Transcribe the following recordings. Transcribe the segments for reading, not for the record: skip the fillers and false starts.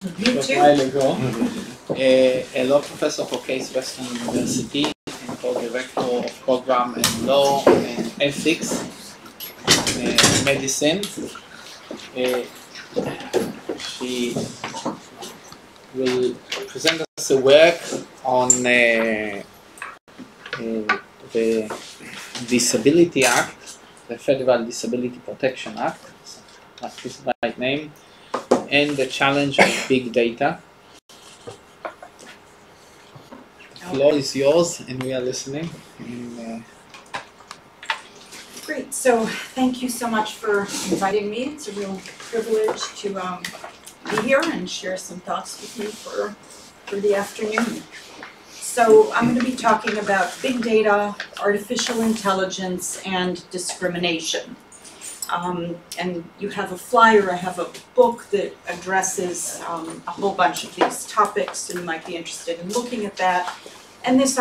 Me too. A while ago. A law professor for Case Western University and co-director of program in law and ethics in medicine. She will present us a work on the Disability Act, the Federal Disability Protection Act, that's the right name, and the challenge of big data. The floor is yours, and we are listening. Great. So thank you so much for inviting me. It's a real privilege to be here and share some thoughts with you for the afternoon. So I'm going to be talking about big data, artificial intelligence, and discrimination. And you have a flyer. I have a book that addresses a whole bunch of these topics, and you might be interested in looking at that. And this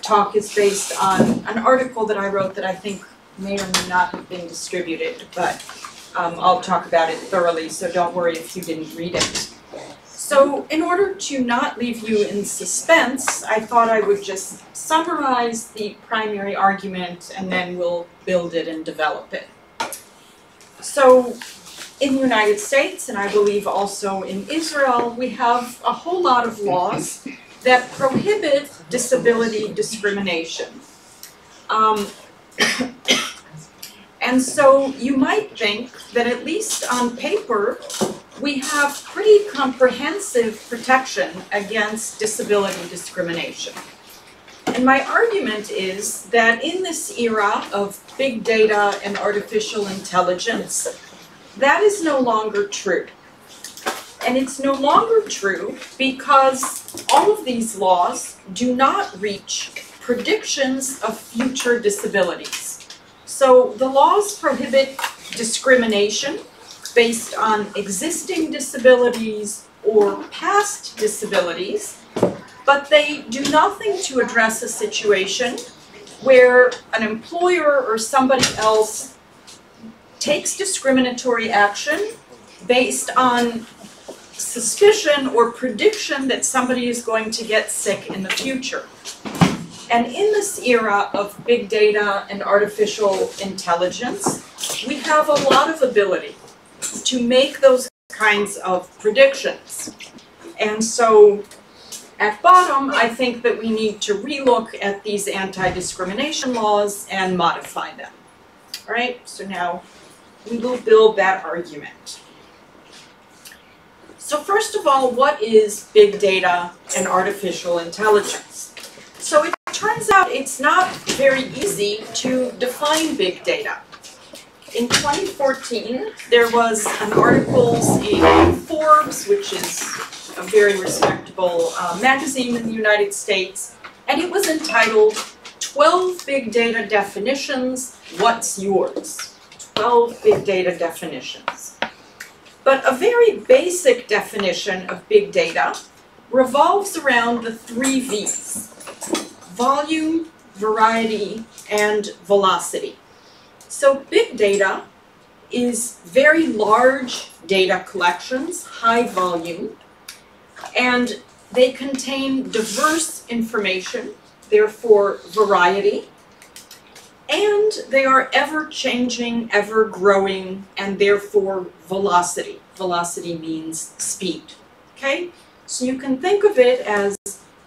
talk is based on an article that I wrote that I think may or may not have been distributed, but I'll talk about it thoroughly, so don't worry if you didn't read it. So in order to not leave you in suspense, I thought I would just summarize the primary argument and then we'll build it and develop it. So in the United States, and I believe also in Israel, we have a whole lot of laws that prohibit disability discrimination. And so you might think that at least on paper, we have pretty comprehensive protection against disability discrimination. And my argument is that in this era of big data and artificial intelligence, that is no longer true. And it's no longer true because all of these laws do not reach predictions of future disabilities. So the laws prohibit discrimination based on existing disabilities or past disabilities, but they do nothing to address a situation where an employer or somebody else takes discriminatory action based on suspicion or prediction that somebody is going to get sick in the future. And in this era of big data and artificial intelligence, we have a lot of ability to make those kinds of predictions. And so at bottom, I think that we need to relook at these anti-discrimination laws and modify them. All right, so now we will build that argument. So first of all, what is big data and artificial intelligence? So it turns out it's not very easy to define big data. In 2014, there was an article in Forbes, which is a very respectable magazine in the United States, and it was entitled 12 Big Data Definitions, What's Yours? 12 Big Data Definitions. But a very basic definition of big data revolves around the 3 V's: volume, variety, and velocity. So big data is very large data collections, high volume, and they contain diverse information, therefore variety, and they are ever-changing, ever-growing, and therefore velocity. Velocity means speed, okay? So you can think of it as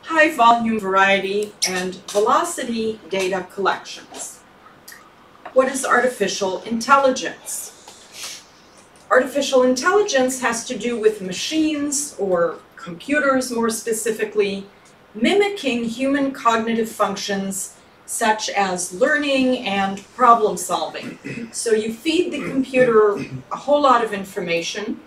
high volume, variety, and velocity data collections. What is artificial intelligence? Artificial intelligence has to do with machines, or computers more specifically, mimicking human cognitive functions such as learning and problem solving. So you feed the computer a whole lot of information,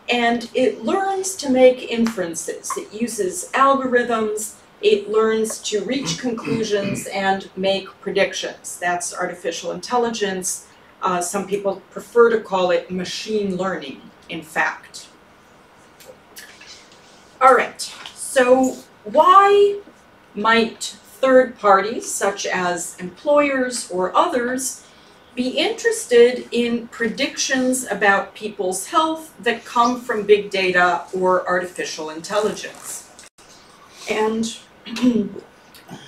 and it learns to make inferences. It uses algorithms. It learns to reach conclusions and make predictions. That's artificial intelligence. Some people prefer to call it machine learning, in fact. All right, so why might third parties, such as employers or others, be interested in predictions about people's health that come from big data or artificial intelligence. And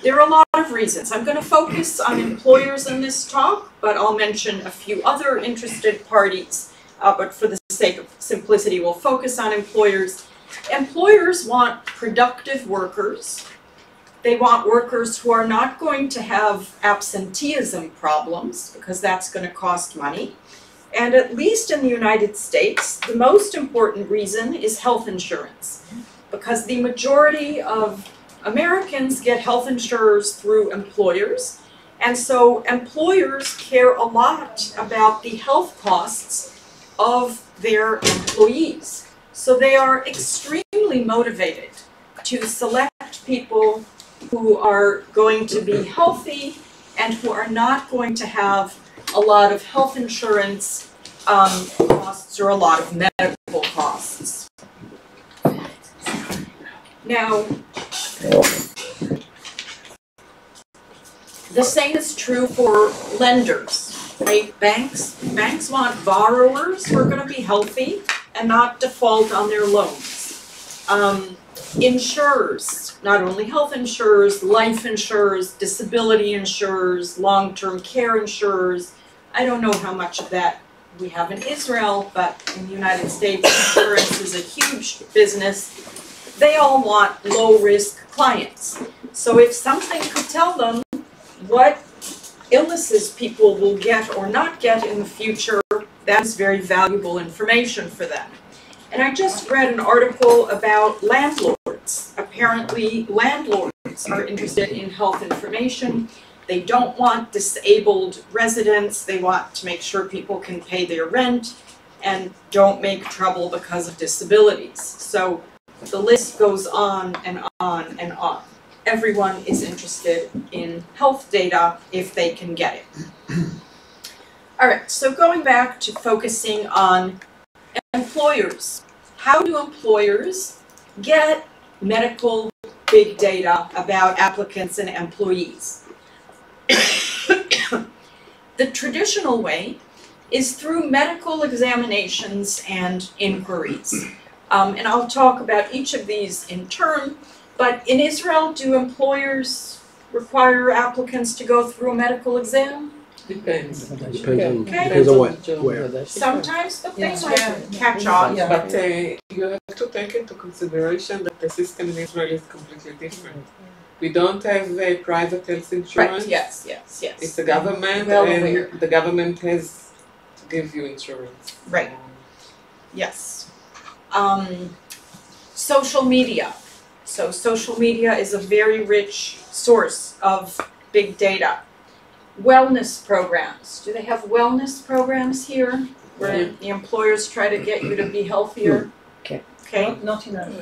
there are a lot of reasons. I'm going to focus on employers in this talk, but I'll mention a few other interested parties. But for the sake of simplicity, we'll focus on employers. Employers want productive workers. They want workers who are not going to have absenteeism problems, because that's going to cost money. And at least in the United States, the most important reason is health insurance, because the majority of Americans get health insurers through employers. And so employers care a lot about the health costs of their employees. So they are extremely motivated to select people who are going to be healthy and who are not going to have a lot of health insurance costs or a lot of medical costs. Now, the same is true for lenders, right? Banks want borrowers who are going to be healthy and not default on their loans. Insurers, not only health insurers, life insurers, disability insurers, long-term care insurers. I don't know how much of that we have in Israel, but in the United States, insurance is a huge business. They all want low-risk clients. So if something could tell them what illnesses people will get or not get in the future, that's very valuable information for them. And I just read an article about landlords. Apparently, landlords are interested in health information. They don't want disabled residents. They want to make sure people can pay their rent and don't make trouble because of disabilities. So the list goes on and on and on. Everyone is interested in health data if they can get it. All right, so going back to focusing on employers. How do employers get medical big data about applicants and employees? The traditional way is through medical examinations and inquiries. And I'll talk about each of these in turn, but in Israel, do employers require applicants to go through a medical exam? Depends. Depends on what, where. Sometimes, but they might catch on. Yeah, but you have to take into consideration that the system in Israel is completely different. We don't have a private health insurance. Right, yes. It's a government, Well and aware. the government has to give you insurance. Right. Yes. Social media. So social media is a very rich source of big data. Wellness programs. Do they have wellness programs here where the employers try to get you to be healthier? Okay. Not enough.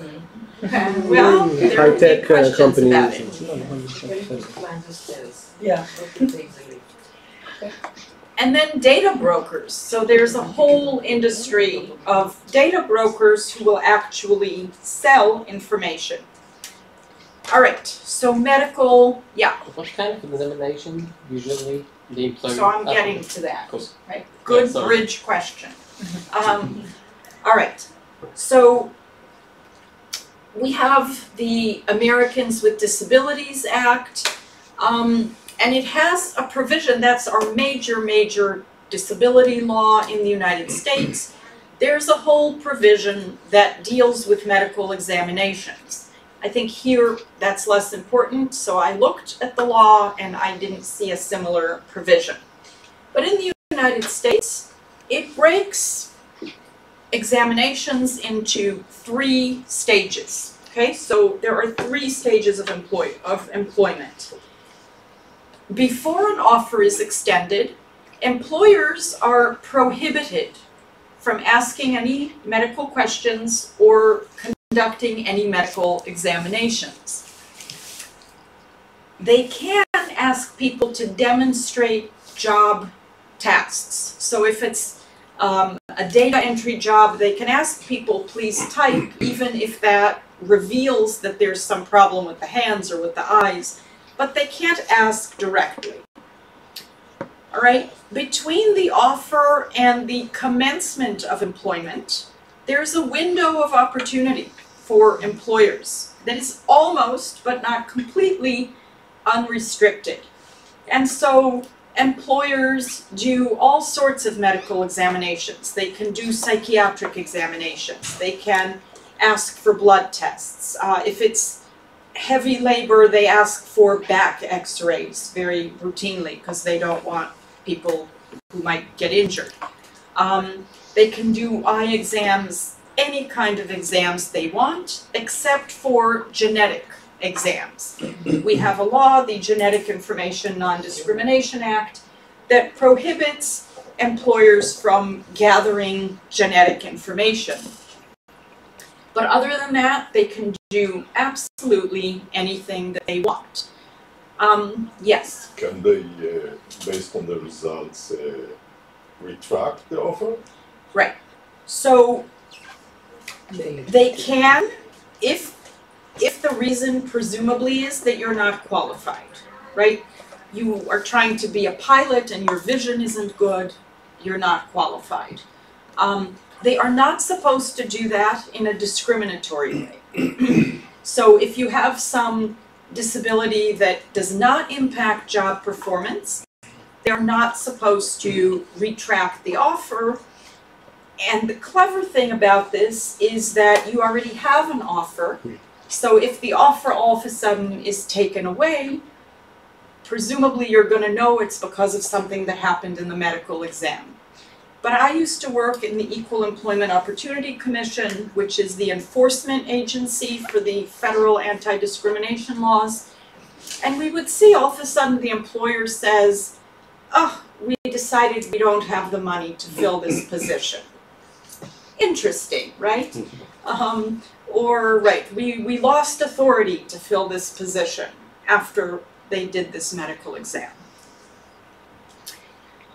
Well, there are big questions about it. Yeah. And then data brokers. So there's a whole industry of data brokers who will actually sell information. All right, so medical, What kind of examination usually the employer? so I'm getting to that. Cool. Right, good sorry. bridge question. All right, so we have the Americans with Disabilities Act, and it has a provision that's our major disability law in the United States. There's a whole provision that deals with medical examinations. I think here that's less important, so I looked at the law and I didn't see a similar provision. But in the United States, it breaks examinations into 3 stages. Okay, so there are 3 stages of employment. Before an offer is extended, employers are prohibited from asking any medical questions or conducting any medical examinations. They can ask people to demonstrate job tasks. So if it's a data entry job, they can ask people, please type, even if that reveals that there's some problem with the hands or with the eyes, but they can't ask directly. all right? Between the offer and the commencement of employment, there's a window of opportunity for employers that is almost, but not completely, unrestricted. And so employers do all sorts of medical examinations. They can do psychiatric examinations. They can ask for blood tests. If it's heavy labor, they ask for back x-rays very routinely because they don't want people who might get injured. They can do eye exams, any kind of exams they want, except for genetic exams. We have a law, the Genetic Information Non-Discrimination Act, that prohibits employers from gathering genetic information. But other than that, they can do absolutely anything that they want. Yes? Can they, based on the results, retract the offer? Right. So they can, if the reason presumably is that you're not qualified, right? You are trying to be a pilot and your vision isn't good, you're not qualified. They are not supposed to do that in a discriminatory way. So if you have some disability that does not impact job performance, they're not supposed to retract the offer. And the clever thing about this is that you already have an offer. So if the offer all of a sudden is taken away, presumably you're going to know it's because of something that happened in the medical exam. But I used to work in the Equal Employment Opportunity Commission, which is the enforcement agency for the federal anti-discrimination laws. And we would see all of a sudden the employer says, oh, we decided we don't have the money to fill this position. Interesting, right? Or, right, we lost authority to fill this position after they did this medical exam.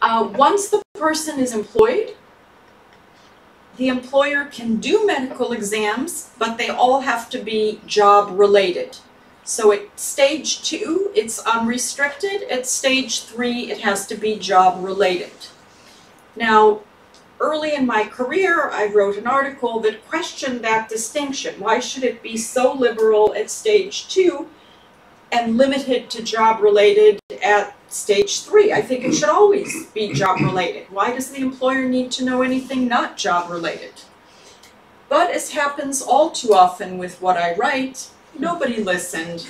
Once the person is employed, the employer can do medical exams, but they all have to be job-related. So at stage 2, it's unrestricted. At stage 3, it has to be job-related. Now, early in my career, I wrote an article that questioned that distinction. Why should it be so liberal at stage 2 and limited to job-related at stage 3? I think it should always be job-related. Why does the employer need to know anything not job-related? But as happens all too often with what I write, nobody listened.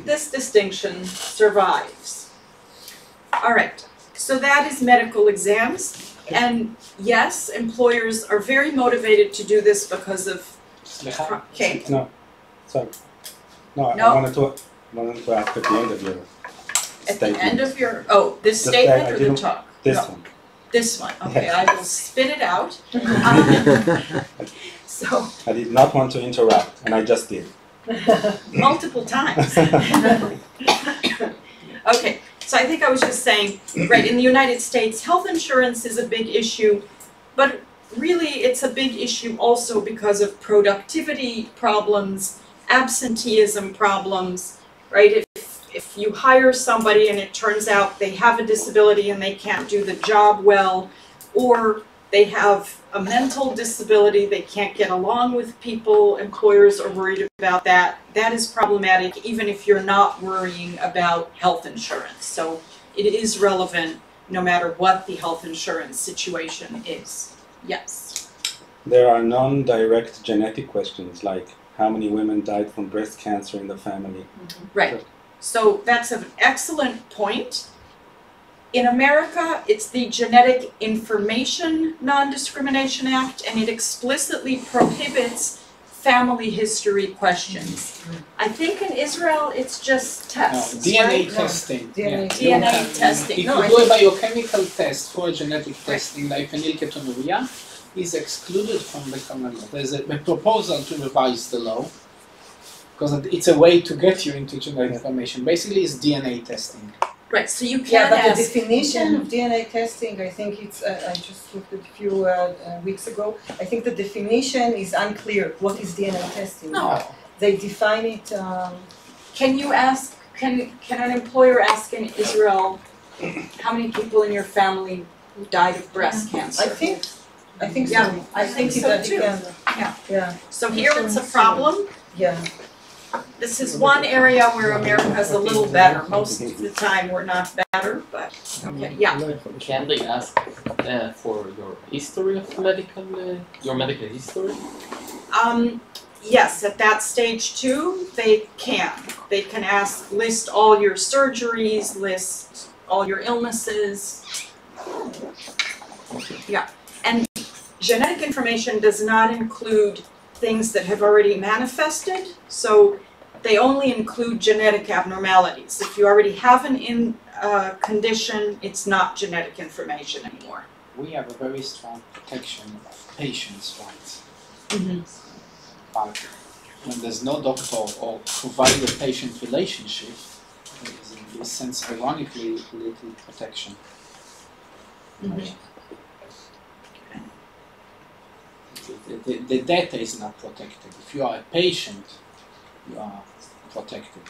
This distinction survives. All right, so that is medical exams. And yes, employers are very motivated to do this because of... Okay. No, sorry. No, No. I wanted to ask at the end of your At statement. the end of your... Oh, this The statement I or the didn't- talk? This No. one. This one. Okay, Yes. I will spit it out. So, I did not want to interrupt, and I just did. multiple times. Okay, so I think I was just saying, right, in the United States, health insurance is a big issue, but really it's a big issue also because of productivity problems, absenteeism problems, right? If you hire somebody and it turns out they have a disability and they can't do the job well, or they have a mental disability, they can't get along with people, employers are worried about that. That is problematic even if you're not worrying about health insurance. So it is relevant no matter what the health insurance situation is. Yes? There are non-direct genetic questions like how many women died from breast cancer in the family. Right. So that's an excellent point. In America, it's the Genetic Information Non-Discrimination Act, and it explicitly prohibits family history questions. I think in Israel, it's just tests, DNA right? testing. DNA testing. If No, you I do a think, biochemical test for genetic testing, like phenylketonuria, is excluded from the common law. There's a proposal to revise the law, because it's a way to get you into genetic information. Basically, it's DNA testing. right, so you Yeah, can but the ask. definition of DNA testing, I think it's, I just looked at a few weeks ago, I think the definition is unclear. What is DNA testing? No. They define it, Can you ask, can an employer ask in Israel, How many people in your family died of breast cancer? I think so. Yeah, I think so too. Yeah. So here it's a problem. Yeah. This is one area where America is a little better. Most of the time we're not better, but okay, yeah. Can they ask for your history of your medical history? Yes, at that stage too, they can. They can ask, list all your surgeries, list all your illnesses. Yeah, and genetic information does not include things that have already manifested, so they only include genetic abnormalities. If you already have an condition, it's not genetic information anymore. We have a very strong protection of patients' rights. Mm-hmm. But when there's no doctor or provider-patient relationship, there is in this sense, ironically, little protection. Mm-hmm. The data is not protected. If you are a patient, you are protected.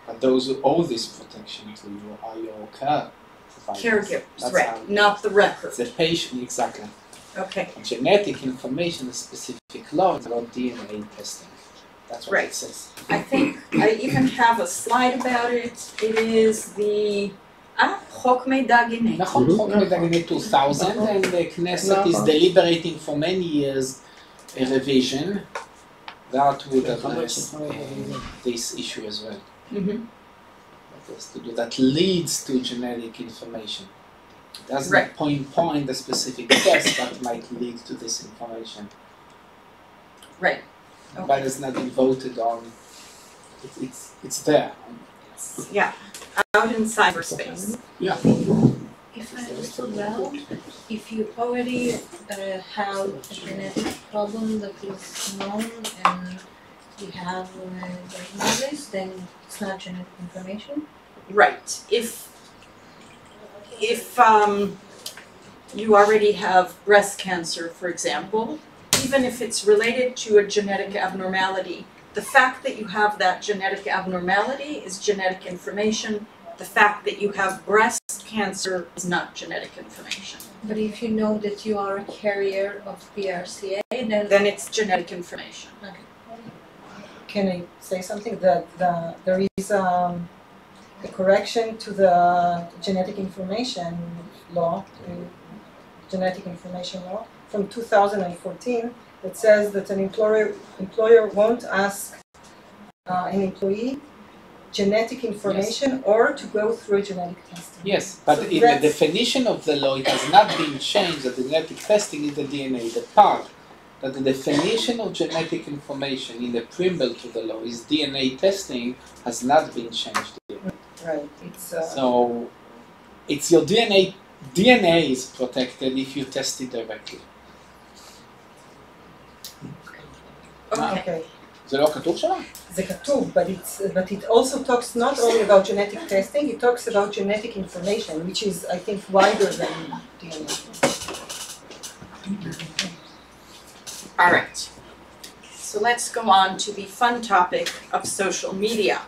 But those who owe this protection to you are your care providers. Caregivers, That's right, not the record. the patient, exactly. Okay, Genetic information is specific law, it's about DNA testing. That's what Right. it says. I think I even have a slide about it. It is the חוק מידע גנטי. נכון, חוק מידע גנטי 2000, and the Knesset is deliberating for many years a revision that would address this issue as well. Mm-hmm. That leads to genetic information. It doesn't Right. point a specific test that might lead to this information. Right. Okay. But it's not been voted on. It's there. Yeah, out in cyberspace. Yeah. If I understood well, if you already have a genetic problem that is known and you have diagnosis, then it's not genetic information? Right. If you already have breast cancer, for example, even if it's related to a genetic abnormality, the fact that you have that genetic abnormality is genetic information. The fact that you have breast cancer is not genetic information. But if you know that you are a carrier of BRCA, Then it's genetic information. Can I say something? That there is a correction to the genetic information law, from 2014 that says that an employer won't ask an employee genetic information or to go through genetic testing. Yes, but So in the definition of the law, it has not been changed that the genetic testing is the DNA. The part that the definition of genetic information in the preamble to the law is DNA testing has not been changed yet. Right. It's So it's your DNA. DNA is protected if you test it directly. okay. זה לא כתוב שם? זה כתוב, but it also talks not only about genetic testing, it talks about genetic information, which is, I think, wider than DNA. All right. So let's go on to the fun topic of social media.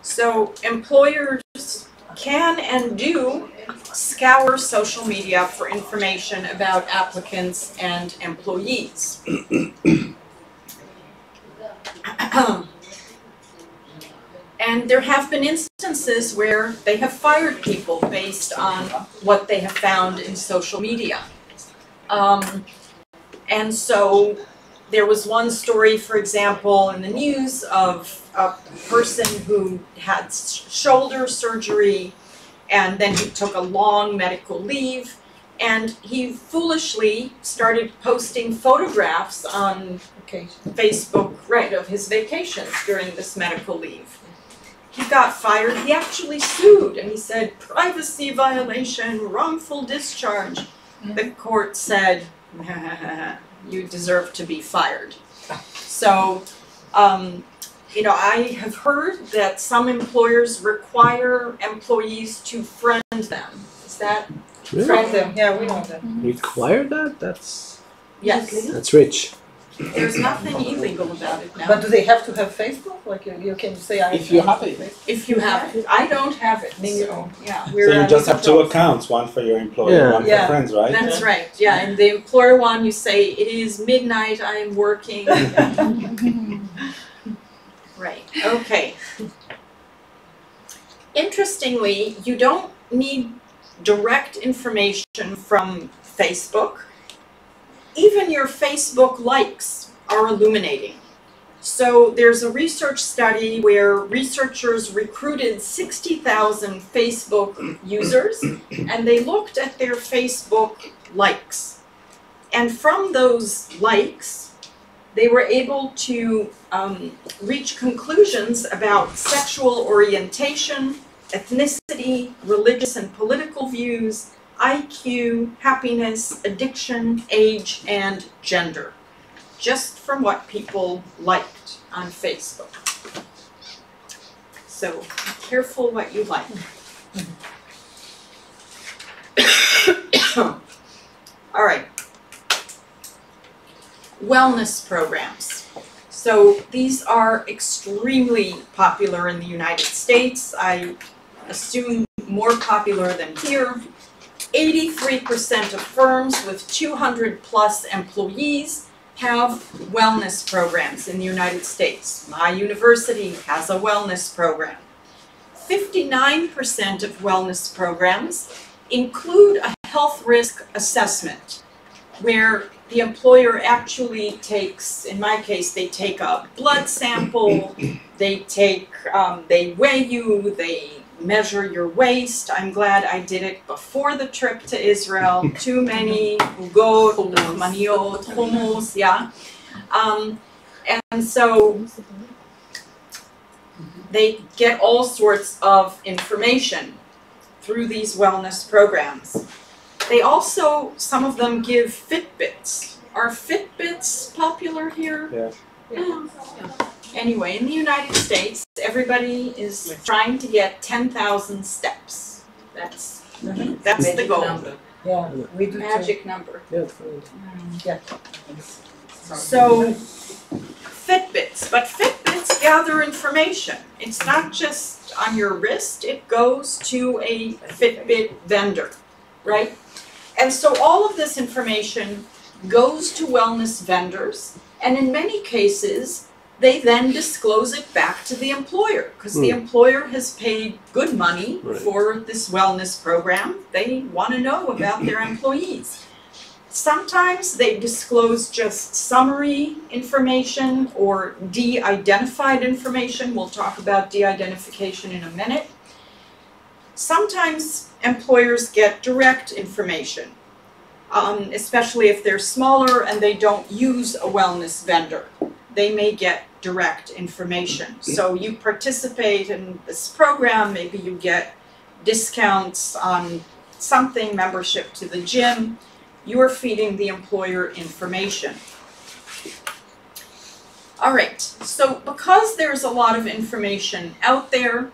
So employers can and do scour social media for information about applicants and employees. And there have been instances where they have fired people based on what they have found in social media. And so there was one story, for example, in the news of a person who had shoulder surgery and then he took a long medical leave and he foolishly started posting photographs on Facebook, right, of his vacations during this medical leave. He got fired. He actually sued and he said, privacy violation, wrongful discharge. The court said, you deserve to be fired. So, I have heard that some employers require employees to friend them. Is that? Friend them, yeah, we know that. Require that? That's Yes. rich. There's nothing illegal about it now. But do they have to have Facebook? Like you can say I. If you have it. If you have it, I don't have it, so, yeah. So you just have two accounts, one for your employer, Yeah. one for Yeah. friends, right? That's right, yeah, and the employer one, you say, it is midnight, I am working. Right, okay. Interestingly, you don't need direct information from Facebook. Even your Facebook likes are illuminating. So there's a research study where researchers recruited 60,000 Facebook users and they looked at their Facebook likes. And from those likes, they were able to reach conclusions about sexual orientation, ethnicity, religious and political views, IQ, happiness, addiction, age, and gender. Just from what people liked on Facebook. So be careful what you like. All right. Wellness programs. So these are extremely popular in the United States. I assume more popular than here. 83% of firms with 200 plus employees have wellness programs in the United States. My university has a wellness program. 59% of wellness programs include a health risk assessment, where the employer actually takes, in my case, they take a blood sample, they weigh you, they measure your waist. I'm glad I did it before the trip to Israel. Too many ugot, maniot, hummus, yeah. And so they get all sorts of information through these wellness programs. They also, some of them give Fitbits. Are Fitbits popular here? Yeah. Yeah. Anyway, in the United States, everybody is trying to get 10,000 steps. That's the goal. Yeah, we do Magic number. Yeah. So, Fitbits. But Fitbits gather information. It's not just on your wrist. It goes to a Fitbit vendor, right? And so all of this information goes to wellness vendors, and in many cases, they then disclose it back to the employer, because the employer has paid good money for this wellness program. They want to know about their employees. Sometimes they disclose just summary information or de-identified information. We'll talk about de-identification in a minute. Sometimes employers get direct information, especially if they're smaller and they don't use a wellness vendor. They may get direct information. So you participate in this program, maybe you get discounts on something, membership to the gym. You're feeding the employer information. All right, so because there's a lot of information out there,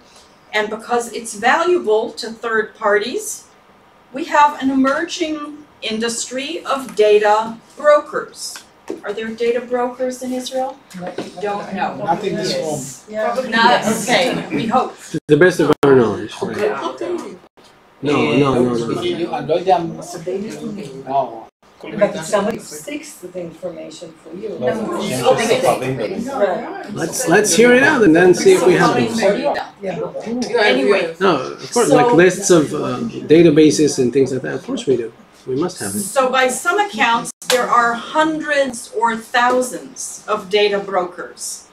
and because it's valuable to third parties, we have an emerging industry of data brokers. Are there data brokers in Israel? Don't know. Not in this room. Yeah. Not, okay, we hope. To the best of our knowledge. No. אני לא יודע, no. But if somebody seeks the information for you. Right. Let's hear it out and then see if we have it. Yeah. Anyway, No, of course, like lists of databases and things like that. Of course we do. We must have it. so by some accounts, there are hundreds or thousands of data brokers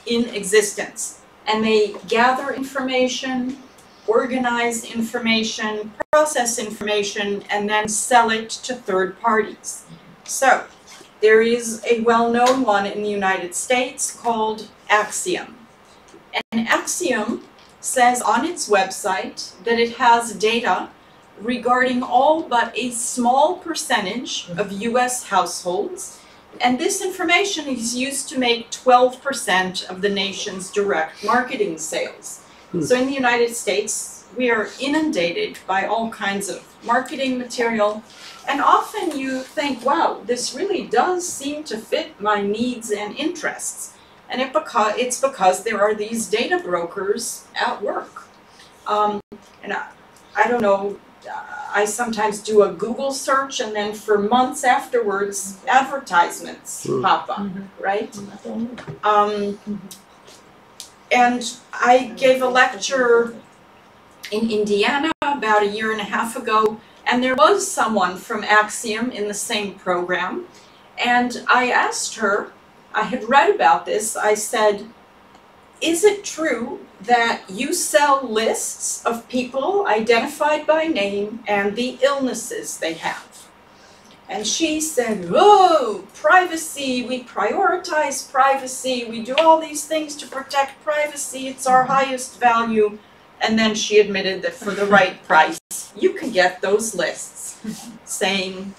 in existence. And they gather information, organize information, process information, and then sell it to third parties. So there is a well-known one in the United States called Axiom. And Axiom says on its website that it has data regarding all but a small percentage of US households, and this information is used to make 12% of the nation's direct marketing sales. So in the United States, we are inundated by all kinds of marketing material, and often you think, wow, this really does seem to fit my needs and interests. And it's because there are these data brokers at work. And I don't know, I sometimes do a Google search, and then for months afterwards, advertisements pop up, right? And I gave a lecture in Indiana about 1.5 years ago, and there was someone from Axiom in the same program, and I asked her, I had read about this, I said, is it true that you sell lists of people identified by name and the illnesses they have? And she said, oh, privacy, we prioritize privacy, we do all these things to protect privacy, it's our highest value. And then she admitted that for the right price, you can get those lists saying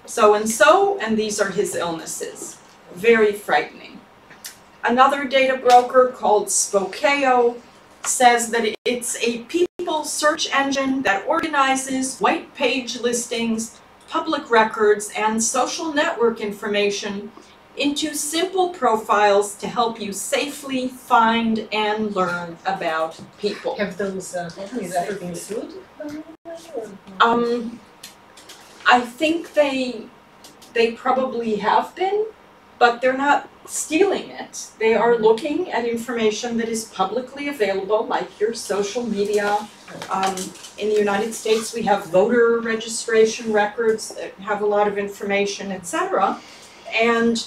so-and-so, and these are his illnesses. Very frightening. Another data broker called Spokeo says that it's a people search engine that organizes white page listings, public records, and social network information into simple profiles to help you safely find and learn about people. Have those companies ever been sued? I think they probably have been, but they're not stealing it. They are looking at information that is publicly available, like your social media. In the United States, we have voter registration records that have a lot of information, etc. And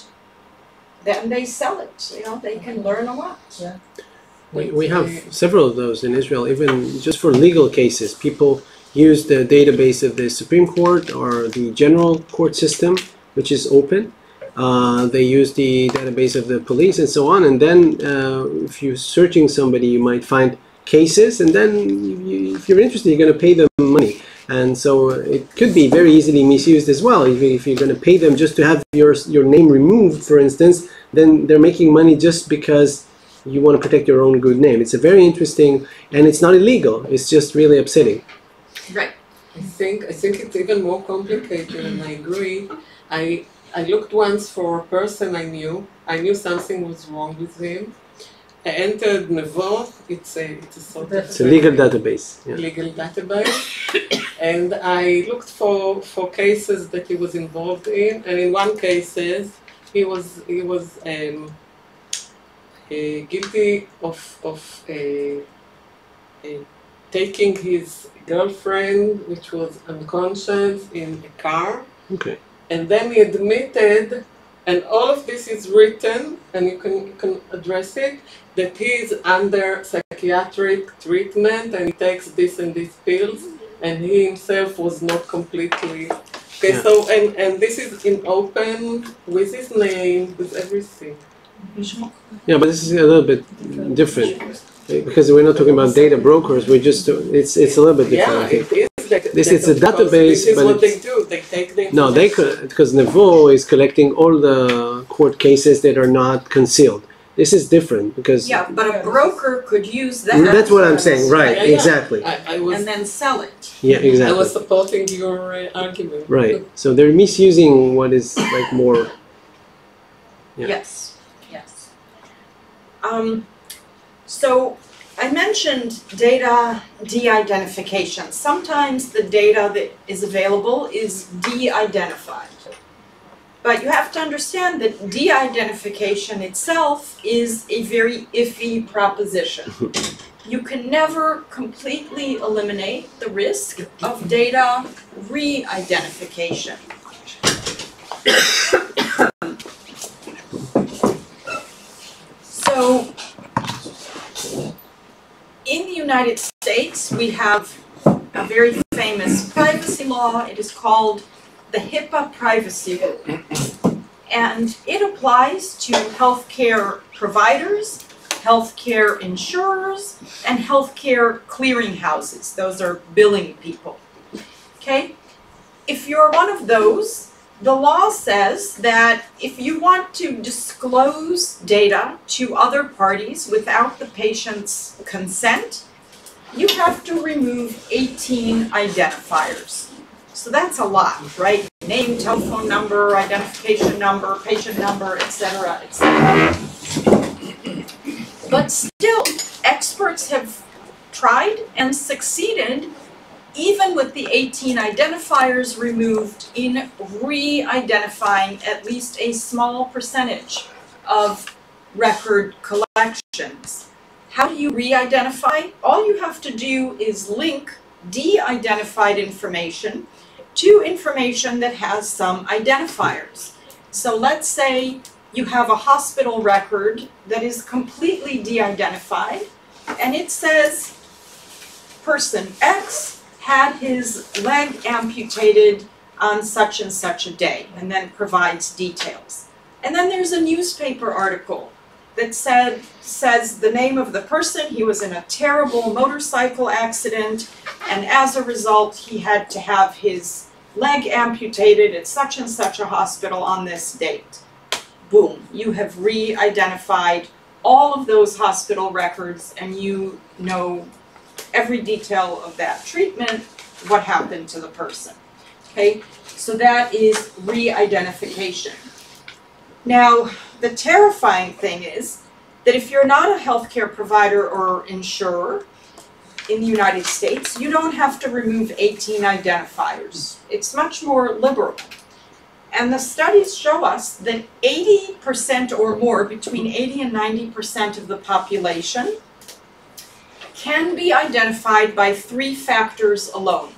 then they sell it. You know, they can learn a lot. Yeah. We have several of those in Israel, even just for legal cases. People use the database of the Supreme Court or the general court system, which is open. They use the database of the police and so on. And then if you're searching somebody, you might find cases. And then if you're interested, you're going to pay them money. And so it could be very easily misused as well. If you're going to pay them just to have your name removed, for instance, then they're making money just because you want to protect your own good name. It's a very interesting, and it's not illegal. It's just really upsetting. Right. I think it's even more complicated, and I agree. I looked once for a person I knew. I knew something was wrong with him. I entered Nevo. It's a sort of It's a legal database. Yeah. legal database, and I looked for cases that he was involved in. And in one case, he was guilty of taking his girlfriend, which was unconscious, in a car. Okay. And then he admitted, and all of this is written, and you can address it, that he is under psychiatric treatment and he takes this and these pills, and he himself was not completely. Okay, Yeah. so and this is in open with his name, with everything. Yeah, but this is a little bit different because we're not talking about data brokers. We're just it's a little bit different. Yeah, I think. it is. This is a database, This is but what they it's- do. They take the No, they could, because Nevo is collecting all the court cases that are not concealed. This is different because Yeah, but a broker could use that. that's what I'm saying. Right? Yeah, yeah. Exactly. I was And then sell it. Yeah, I was exactly. supporting your argument. Right. So they're misusing what is like more. Yeah. Yes, yes. So I mentioned data de-identification. Sometimes the data that is available is de-identified. But you have to understand that de-identification itself is a very iffy proposition. You can never completely eliminate the risk of data re-identification. So, in the United States, we have a very famous privacy law. It is called the HIPAA Privacy Rule. And it applies to healthcare providers, healthcare insurers, and healthcare clearinghouses. Those are billing people. Okay? If you're one of those, the law says that if you want to disclose data to other parties without the patient's consent, you have to remove 18 identifiers. So that's a lot, right? Name, telephone number, identification number, patient number, etc., etc. But still, experts have tried and succeeded, even with the 18 identifiers removed, in re-identifying at least a small percentage of record collections. How do you re-identify? All you have to do is link de-identified information to information that has some identifiers. So let's say you have a hospital record that is completely de-identified, and it says person X had his leg amputated on such and such a day, and then provides details. And then there's a newspaper article that says the name of the person, he was in a terrible motorcycle accident, and as a result he had to have his leg amputated at such and such a hospital on this date. Boom, you have re-identified all of those hospital records, and you know every detail of that treatment, what happened to the person. Okay, so that is re-identification. Now, the terrifying thing is that if you're not a healthcare provider or insurer in the United States, you don't have to remove 18 identifiers. It's much more liberal. And the studies show us that 80% or more, between 80 and 90% of the population, can be identified by 3 factors alone.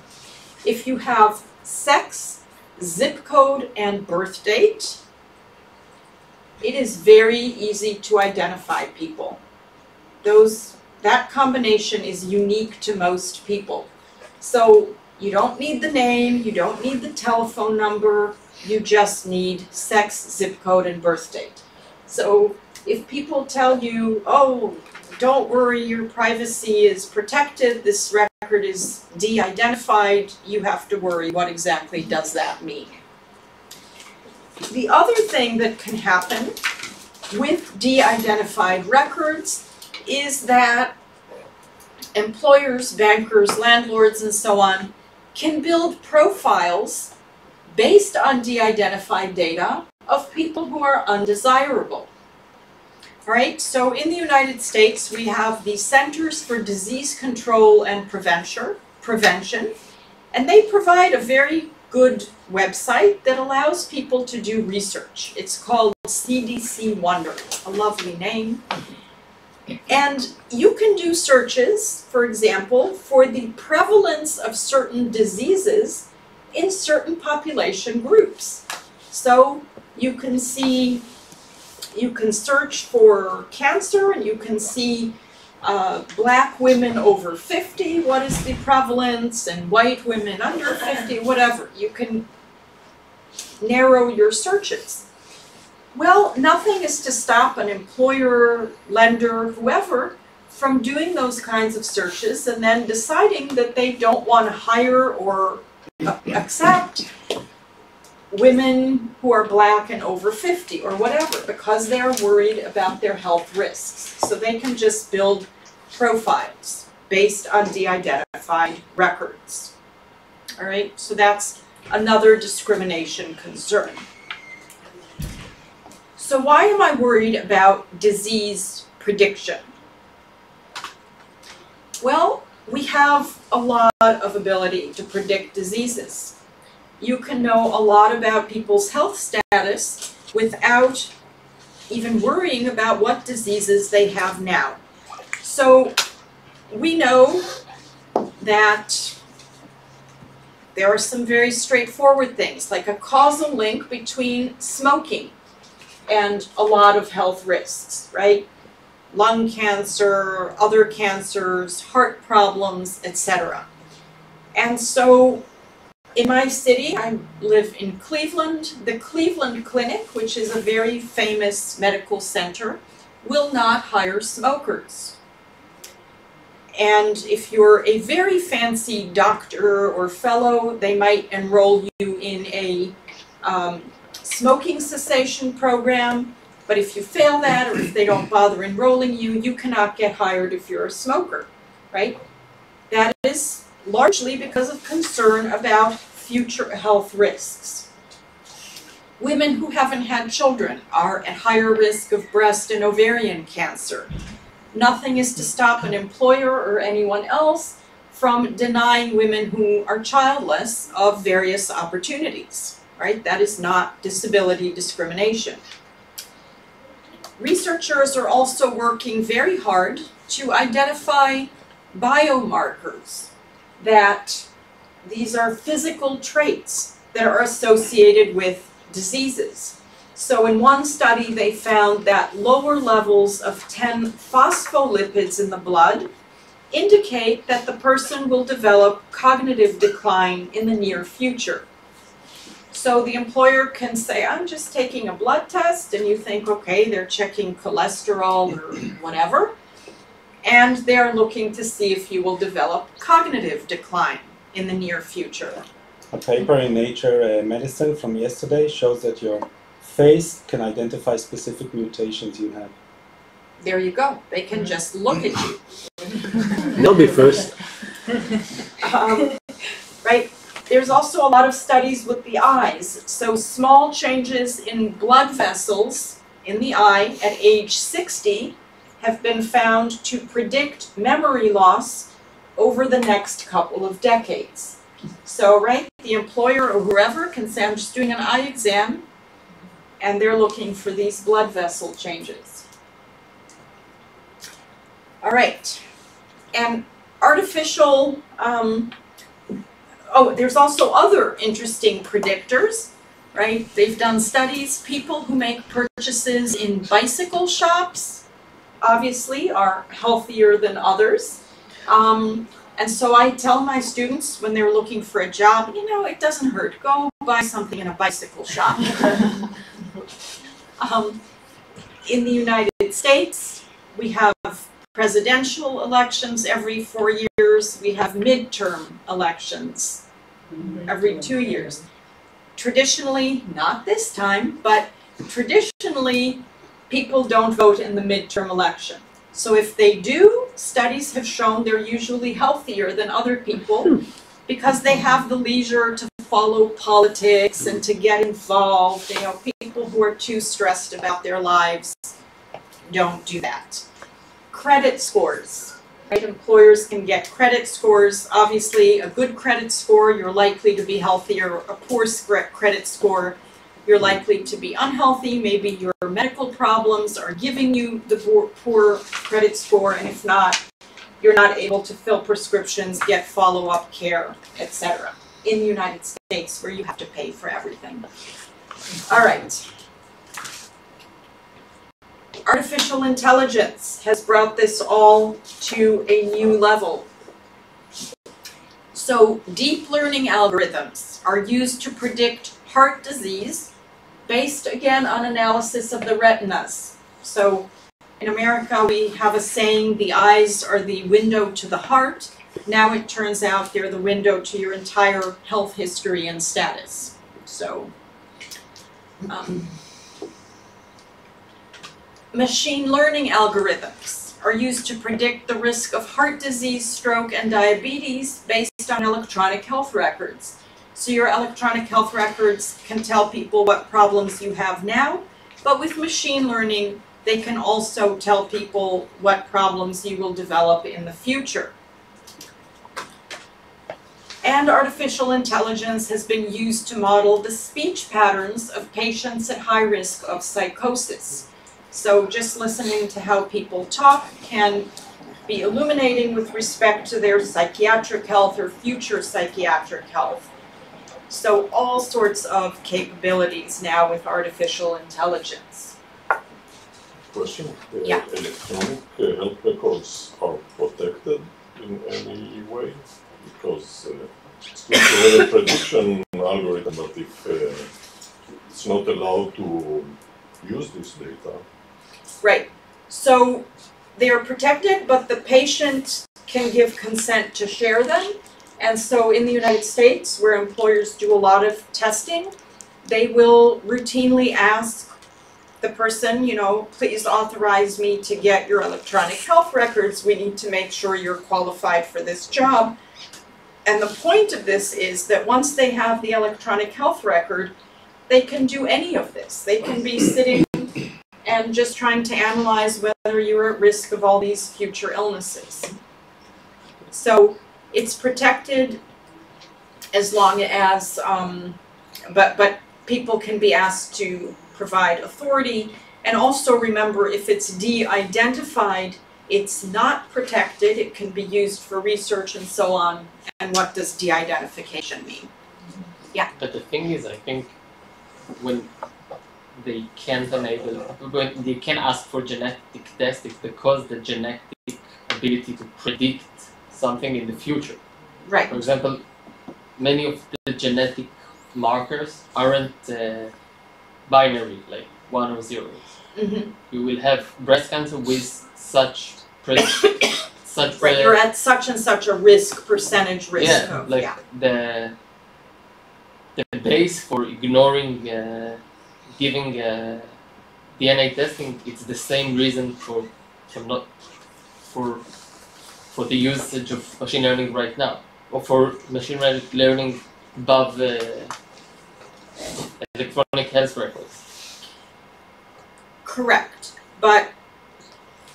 If you have sex, zip code, and birth date, it is very easy to identify people. That combination is unique to most people. So you don't need the name, you don't need the telephone number, you just need sex, zip code, and birth date. So if people tell you, oh, don't worry, your privacy is protected, this record is de-identified, you have to worry, what exactly does that mean? The other thing that can happen with de-identified records is that employers, bankers, landlords, and so on can build profiles based on de-identified data of people who are undesirable. All right, so in the United States, we have the Centers for Disease Control and Prevention, and they provide a very good website that allows people to do research. It's called CDC Wonder, a lovely name. And you can do searches, for example, for the prevalence of certain diseases in certain population groups. So you can search for cancer, and you can see black women over 50, what is the prevalence, and white women under 50, whatever. You can narrow your searches. Well, nothing is to stop an employer, lender, whoever, from doing those kinds of searches and then deciding that they don't want to hire or accept women who are black and over 50 or whatever, because they're worried about their health risks. So they can just build profiles based on de-identified records. All right, so that's another discrimination concern. So why am I worried about disease prediction? Well, we have a lot of ability to predict diseases. You can know a lot about people's health status without even worrying about what diseases they have now. So we know that there are some very straightforward things, like a causal link between smoking and a lot of health risks, right? Lung cancer, other cancers, heart problems, etc. And so in my city, I live in Cleveland. The Cleveland Clinic, which is a very famous medical center, will not hire smokers. And if you're a very fancy doctor or fellow, they might enroll you in a smoking cessation program. But if you fail that, or if they don't bother enrolling you, you cannot get hired if you're a smoker, right? is largely because of concern about future health risks. Women who haven't had children are at higher risk of breast and ovarian cancer. Nothing is to stop an employer or anyone else from denying women who are childless of various opportunities, right? That is not disability discrimination. Researchers are also working very hard to identify biomarkers that these are physical traits that are associated with diseases. So in one study, they found that lower levels of 10 phospholipids in the blood indicate that the person will develop cognitive decline in the near future. So the employer can say, I'm just taking a blood test, and you think, okay, they're checking cholesterol or whatever, and they're looking to see if you will develop cognitive decline in the near future. A paper in Nature Medicine from yesterday shows that your face can identify specific mutations you have. There you go. They can just look at you. They'll be first. Right? There's also a lot of studies with the eyes. So small changes in blood vessels in the eye at age 60 have been found to predict memory loss over the next couple of decades. So, right, the employer or whoever can say, I'm just doing an eye exam, and they're looking for these blood vessel changes. All right, and artificial, there's also other interesting predictors, right? They've done studies. People who make purchases in bicycle shops, obviously, are healthier than others. And so I tell my students when they're looking for a job, you know, it doesn't hurt. Go buy something in a bicycle shop. In the United States, we have presidential elections every 4 years. We have midterm elections every 2 years. Traditionally, not this time, but traditionally, people don't vote in the midterm election. So if they do, studies have shown they're usually healthier than other people because they have the leisure to follow politics and to get involved. You know, people who are too stressed about their lives don't do that. Credit scores, right? Employers can get credit scores. Obviously, a good credit score, you're likely to be healthier. A poor credit score, you're likely to be unhealthy. Maybe your medical problems are giving you the poor credit score, and if not, you're not able to fill prescriptions, get follow-up care, etc. in the United States, where you have to pay for everything. All right. Artificial intelligence has brought this all to a new level. So deep learning algorithms are used to predict heart disease based, again, on analysis of the retinas. So in America, we have a saying, the eyes are the window to the heart. Now it turns out they're the window to your entire health history and status. So, machine learning algorithms are used to predict the risk of heart disease, stroke, and diabetes based on electronic health records. So your electronic health records can tell people what problems you have now, but with machine learning, they can also tell people what problems you will develop in the future. And artificial intelligence has been used to model the speech patterns of patients at high risk of psychosis. So just listening to how people talk can be illuminating with respect to their psychiatric health or future psychiatric health. So all sorts of capabilities now with artificial intelligence. Question? Yeah. Electronic health records are protected in any way? Because it's good to have a prediction algorithm, but if it's not allowed to use this data. Right. So they're protected, but the patient can give consent to share them. And so in the United States, where employers do a lot of testing, they will routinely ask the person, please authorize me to get your electronic health records. We need to make sure you're qualified for this job. And the point of this is that once they have the electronic health record, they can do any of this. They can be sitting and just trying to analyze whether you're at risk of all these future illnesses. So it's protected as long as, but people can be asked to provide authority. And also remember, if it's de-identified, it's not protected. It can be used for research and so on. And what does de-identification mean? Yeah. But the thing is, I think when they can't ask for genetic testing because the genetic ability to predict something in the future. Right. For example, many of the genetic markers aren't binary, like 1 or 0. Mm-hmm. You will have breast cancer with such right, you're at such and such a percentage risk. Yeah, of, like the base for ignoring giving DNA testing, it's the same reason for the usage of machine learning right now, or for machine learning above electronic health records. Correct, but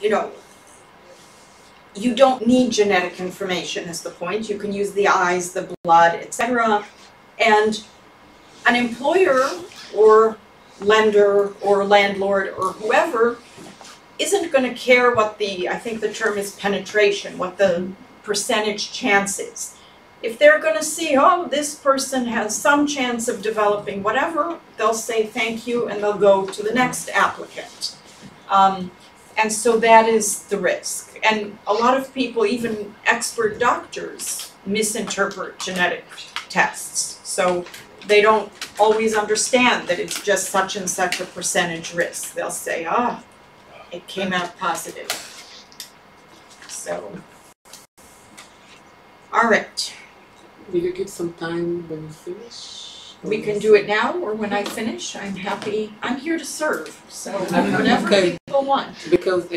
you don't need genetic information is the point. You can use the eyes, the blood, etc. And an employer or lender or landlord or whoever isn't going to care what I think the term is penetration, what the percentage chance is. If they're going to see, oh, this person has some chance of developing whatever, they'll say thank you and they'll go to the next applicant. And so that is the risk. And a lot of people, even expert doctors, misinterpret genetic tests. So they don't always understand that it's just such and such a percentage risk. They'll say, it came out positive. So, all right. Will you give some time when you finish? We can do it now or when I finish. I'm happy. I'm here to serve. So whenever people want. Because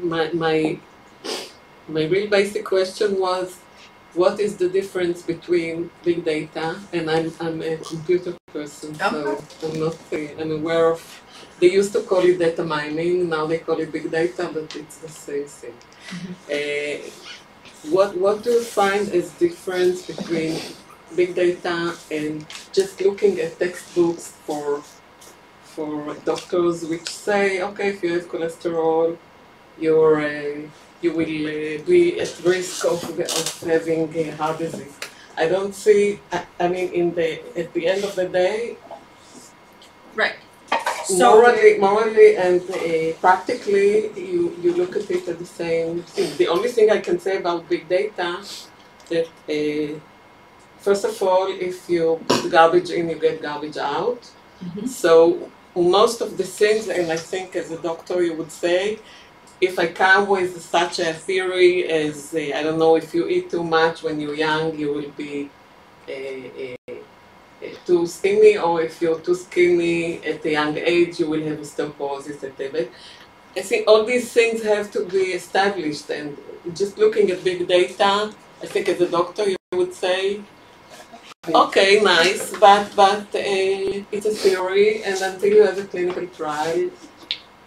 my real basic question was, what is the difference between big data, and I'm a computer person, so I'm not I'm aware of. They used to call it data mining, now they call it big data, but it's the same thing. Mm-hmm. What do you find as difference between big data and just looking at textbooks for doctors which say, okay, if you have cholesterol, you will be at risk of having heart disease. I don't see. I mean, at the end of the day, right. So morally and practically, you look at it at the same thing. The only thing I can say about big data that first of all, if you put garbage in, you get garbage out. Mm-hmm. So most of the things, and I think as a doctor you would say, if I come with such a theory as, I don't know, if you eat too much when you're young, you will be too skinny, or if you're too skinny at a young age, you will have osteoporosis, etc. I think all these things have to be established, and just looking at big data, I think as a doctor you would say, okay, nice, but it's a theory, and until you have a clinical trial,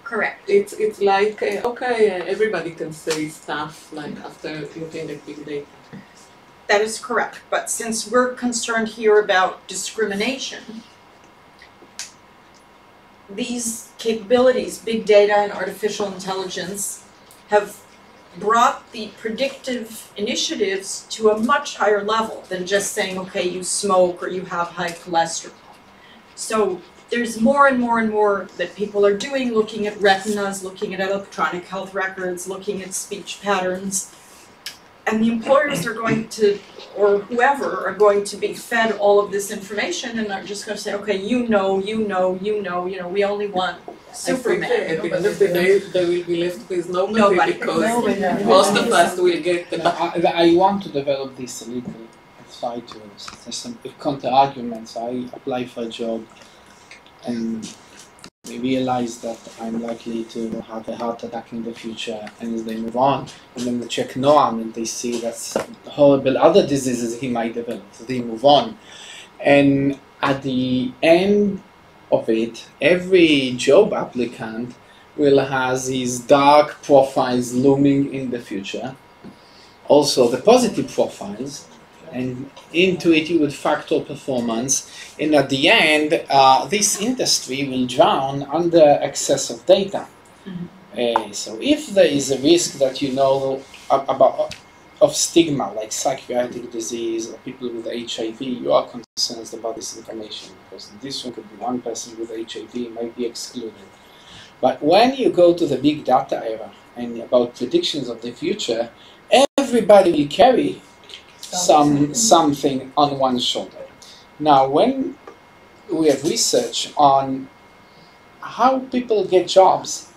correct. It's like, okay, everybody can say stuff like after looking at big data. That is correct, but since we're concerned here about discrimination, these capabilities, big data and artificial intelligence, have brought the predictive initiatives to a much higher level than just saying, okay, you smoke or you have high cholesterol. So there's more and more and more that people are doing, looking at retinas, looking at electronic health records, looking at speech patterns. And the employers are going to, or whoever, are going to be fed all of this information, and are just going to say, okay, you know, we only want Superman. At the end of the day, they will be left with nobody because most of us will get the I want to develop this a little. I try to. There's some counter arguments. I apply for a job, and they realize that I'm likely to have a heart attack in the future, and they move on. And then they check Noam, and they see that's horrible other diseases he might develop. So they move on. And at the end of it, every job applicant will have these dark profiles looming in the future. Also the positive profiles, and into it you would factor performance, and at the end this industry will drown under excess of data. So if there is a risk that you know about of stigma, like psychiatric disease or people with HIV, you are concerned about this information, because in this one could be one person with HIV might be excluded. But when you go to the big data era and about predictions of the future, everybody will carry something on one shoulder. Now, when we have research on how people get jobs,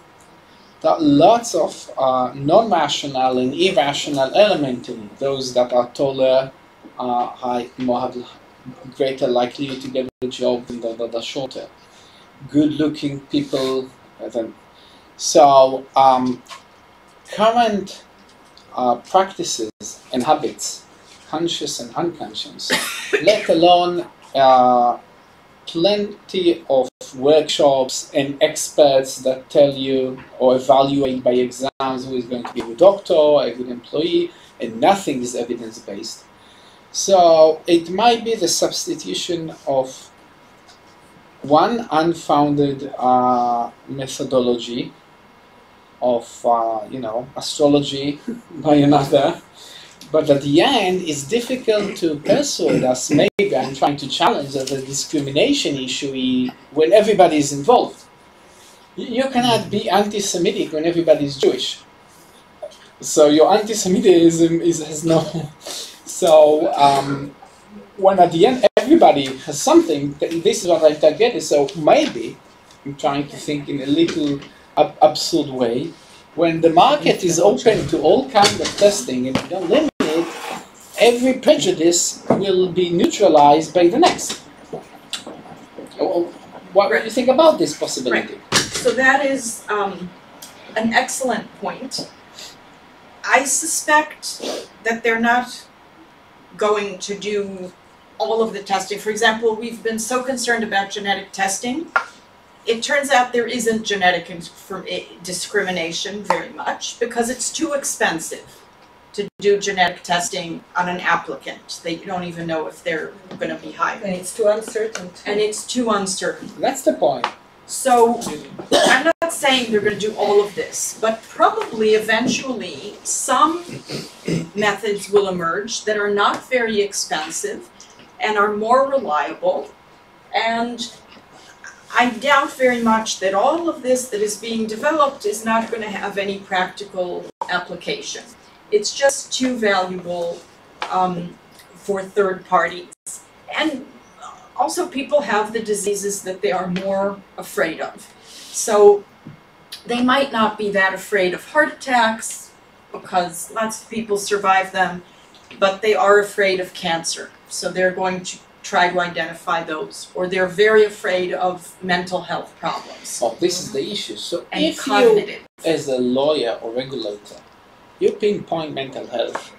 there are lots of non-rational and irrational elements in it. Those that are taller have greater likelihood to get a job than that are shorter. Good-looking people. So current practices and habits, conscious and unconscious, let alone plenty of workshops and experts that tell you or evaluate by exams who is going to be a good doctor or a good employee, and nothing is evidence-based. So it might be the substitution of one unfounded methodology of astrology by another. But at the end, it's difficult to persuade us. Maybe I'm trying to challenge that the discrimination issue when everybody is involved. You cannot be anti-Semitic when everybody is Jewish. So your anti-Semitism has no... So when at the end everybody has something, this is what I targeted. So maybe I'm trying to think in a little absurd way. When the market is open to all kinds of testing and you don't limit it, every prejudice will be neutralized by the next. What do you think about this possibility? Right. So that is an excellent point. I suspect that they're not going to do all of the testing. For example, we've been so concerned about genetic testing. It turns out there isn't genetic discrimination very much because it's too expensive to do genetic testing on an applicant. They don't even know if they're going to be hired. And it's too uncertain. And it's too uncertain. That's the point. So I'm not saying they're going to do all of this, but probably eventually some methods will emerge that are not very expensive and are more reliable. And I doubt very much that all of this that is being developed is not going to have any practical application. It's just too valuable for third parties. And also people have the diseases that they are more afraid of. So they might not be that afraid of heart attacks because lots of people survive them, but they are afraid of cancer. So they're going to try to identify those, or they're very afraid of mental health problems. Oh, this is the issue. So and if cognitive. you, as a lawyer or regulator, you pinpoint mental health,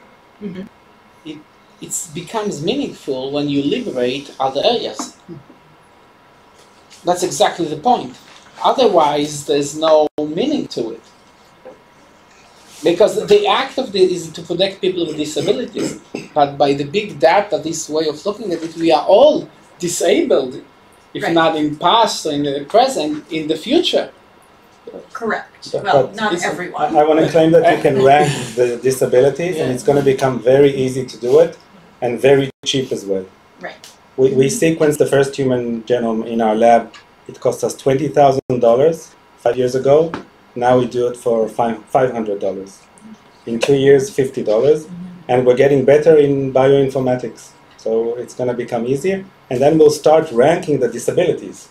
it becomes meaningful when you liberate other areas. That's exactly the point. Otherwise, there's no meaning to it. Because the act of this is to protect people with disabilities, but by the big data, this way of looking at it, we are all disabled, if right. not in past or in the present, in the future. Correct. But well, not everyone. I want to claim that you can rank the disabilities, and it's going to become very easy to do it, and very cheap as well. Right. We sequenced the first human genome in our lab. It cost us $20,000 5 years ago. Now we do it for $500. In 2 years, $50. And we're getting better in bioinformatics. So it's going to become easier. And then we'll start ranking the disabilities.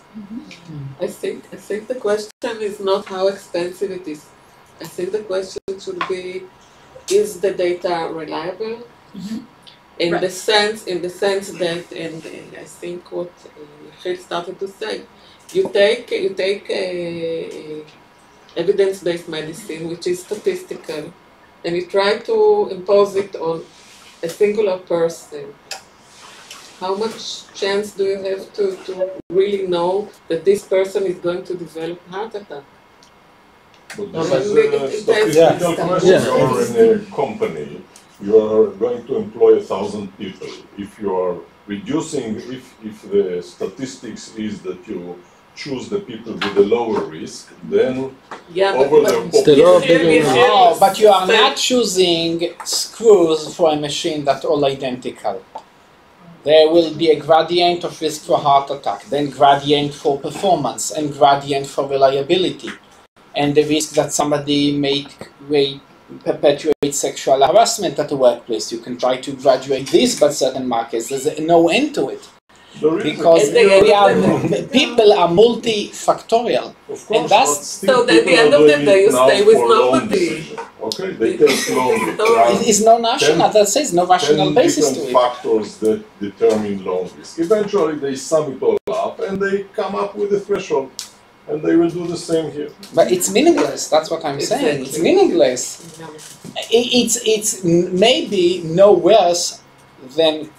I think the question is not how expensive it is. I think the question should be, is the data reliable? In Right. the sense that, and I think what Phil started to say, you take evidence-based medicine, which is statistical, and you try to impose it on a singular person. How much chance do you have to really know that this person is going to develop heart attack? But No, this but is it a statistical question. You're in a company, you are going to employ 1,000 people. If you are reducing, if the statistics is that you choose the people with the lower risk, then over the population. No, but you are not choosing screws for a machine that all identical. There will be a gradient of risk for heart attack, then gradient for performance, and gradient for reliability. And the risk that somebody may perpetuate sexual harassment at the workplace. You can try to graduate this, but certain markets, there's no end to it. Because people are multifactorial. Of course, and that's so at the end of the day, you stay with nobody. Okay, they take long. It's no national, that says no rational basis to it. Factors that determine long risk. Eventually, they sum it all up and they come up with a threshold. And they will do the same here. But it's meaningless, that's what I'm saying. It's meaningless. It's maybe no worse than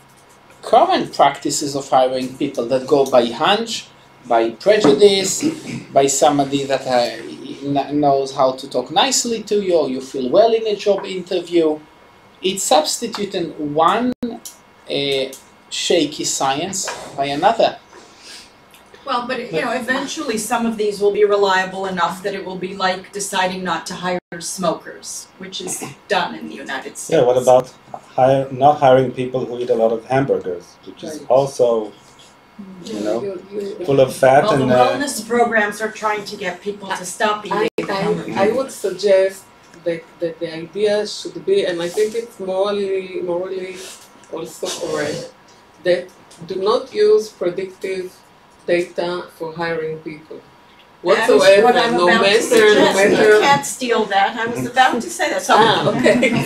current practices of hiring people that go by hunch, by prejudice, by somebody that knows how to talk nicely to you, or you feel well in a job interview. It's substituting one shaky science by another. Well, but eventually some of these will be reliable enough that it will be like deciding not to hire smokers, which is done in the United States. Yeah, what about not hiring people who eat a lot of hamburgers, which is also, full of fat Well, and... the wellness programs are trying to get people to stop eating hamburgers. I would suggest that the idea should be, and I think it's morally also correct, that do not use predictive data for hiring people. Whatsoever, that is what I'm no about to matter, suggest. You can't steal that. I was about to say that. So okay.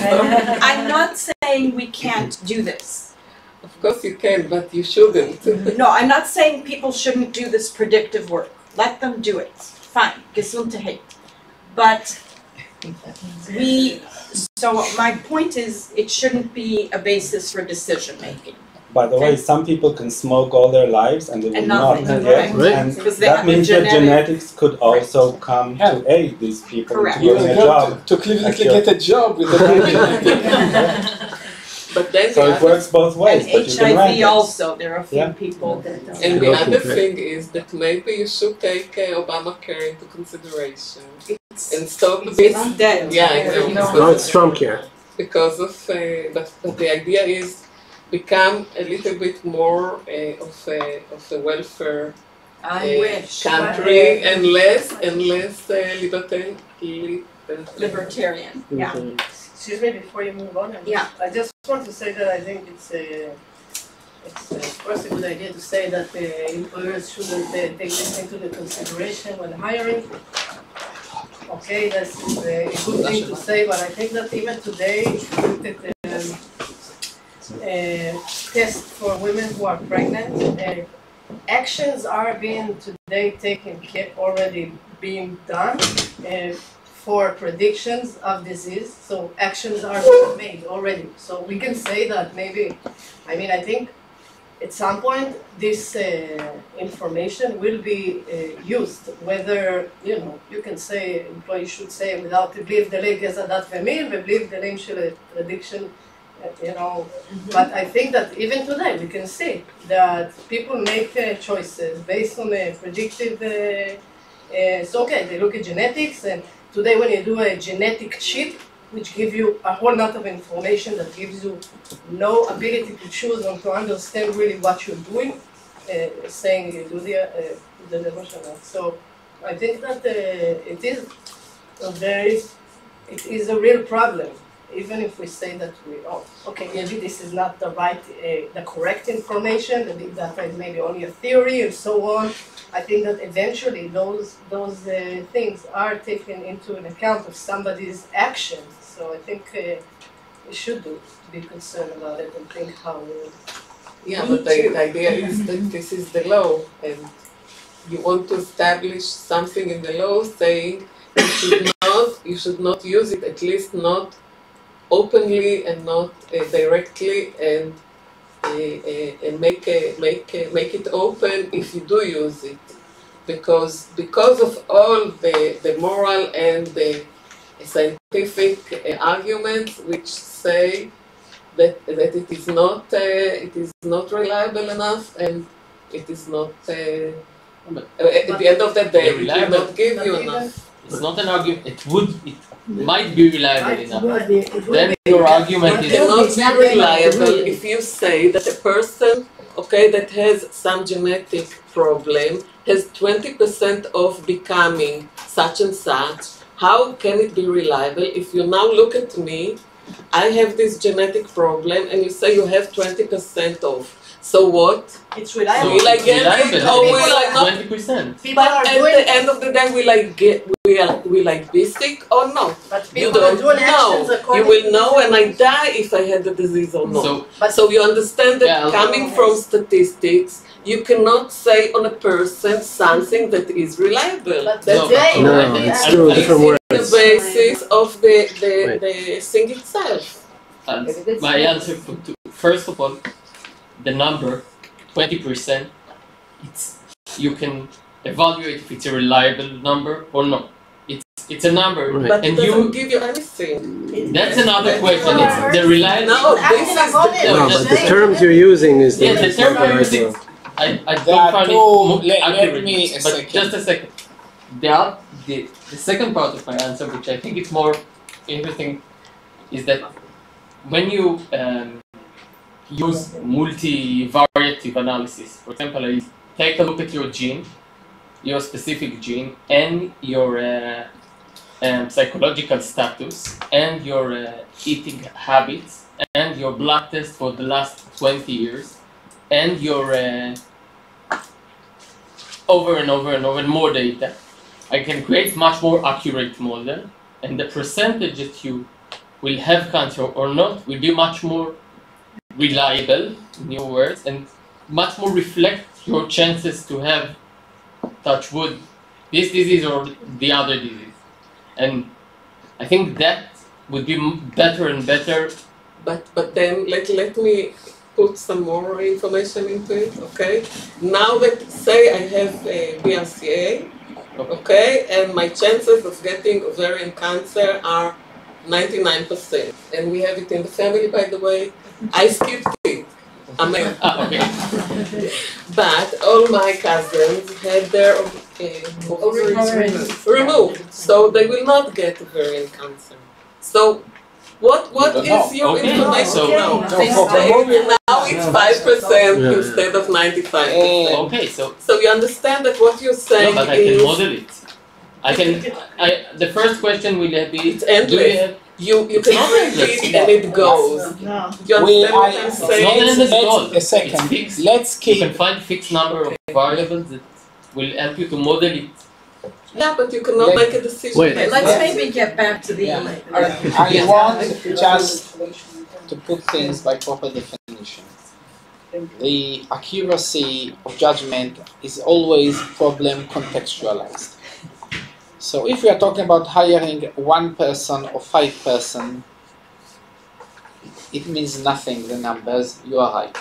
I'm not saying we can't do this. Of course you can, but you shouldn't. No, I'm not saying people shouldn't do this predictive work. Let them do it. Fine. Gesundheit. But so my point is, it shouldn't be a basis for decision making. By the way, some people can smoke all their lives and they will not. And that means that genetics could also come to aid these people to getting a job. To clinically get a job with a But then so it works both ways. And but you can HIV also, there are a few people that don't. And the other thing is that maybe you should take Obamacare into consideration and stop this. It's dead. Yeah, No, it's Trump care. Because of, but the idea is become a little bit more of a welfare country and less libertarian. Yeah. Excuse me, before you move on, I just want to say that I think it's of course a good idea to say that employers shouldn't take this into the consideration when hiring. Okay, that's a good thing to say, but I think that even today, if you look at the test for women who are pregnant, actions are being today already being done for predictions of disease. So actions are being made already. So we can say that maybe, I think at some point this information will be used, whether, you can say, employees should say, without בלי הבדלי גזע דת ומין ובלי הבדלים של prediction, but I think that even today we can see that people make choices based on a predictive, so okay, they look at genetics, and today when you do a genetic chip, which gives you a whole lot of information that gives you no ability to choose or to understand really what you're doing, saying you do the rational. So I think that it is a real problem, even if we say that maybe this is not the correct information, that the data is maybe only a theory and so on. I think that eventually those things are taken into an account of somebody's actions. So I think we should be concerned about it and think how. Yeah, but the idea is that this is the law, and you want to establish something in the law saying you should not use it, at least not openly and not directly, and make it open if you do use it, because of all the moral and the scientific arguments which say that it is not reliable enough, and it is not at the end of the day it will not give you enough. It's not an argument. It might be reliable enough. Then your argument is cannot be reliable if you say that a person, okay, that has some genetic problem has 20% of becoming such and such. How can it be reliable if you now look at me, I have this genetic problem, and you say you have 20% off? So what? It's reliable. Will I get it or will I not? 20%. But at the end of the day, will I be sick or not? But You people are don't doing actions know. according You will to know when I die if I had the disease or not. So, So you understand that Yeah, coming from statistics, you cannot say on a person something that is reliable. But That's they No, already it's are two doing different it. words. the basis of Right. the thing itself. and my answer first of all, the number 20%, you can evaluate if it's a reliable number or not. It's a number, Right. But and it doesn't you. give you anything. That's another question. It's the reliable. No, this is No, but the terms you're using is Yeah, the term not the you're right using. one. I There don't are find it two- let accurate. me a But second. just a second. The second part of my answer, which I think is more interesting, is that when you use multivariative analysis, for example, I take a look at your gene, your specific gene, and your psychological status, and your eating habits, and your blood test for the last 20 years, and your over and over and over and more data, I can create much more accurate model, and the percentage that you will have cancer or not will be much more reliable, in your words, and much more reflect your chances to have, touch wood, this disease or the other disease. And I think that would be better and better. But then let me put some more information into it, okay? Now that say I have a BRCA, okay, and my chances of getting ovarian cancer are 99%, and we have it in the family, by the way. I skipped it. Amen. Okay. But all my cousins had their ovaries removed, so they will not get ovarian cancer. So what don't is know. your Okay, information so- now? No, Now it's 5% Yeah. instead of 95%. Okay, so So you understand that what you're no, saying but I can is model it. The first question will be, it's do we endless. have, You can not repeat endless. and it goes. No. You understand what I'm not saying? endless at all. A second. It's fixed. Let's You keep. can find fixed number of variables that will help you to model it. Yeah, but you cannot Let- make a decision. Wait. based Let's on it. maybe get back to the. I want just to put things by proper definition. The accuracy of judgment is always problem contextualized. So if we are talking about hiring one person or 5 person, it means nothing, the numbers, you are right.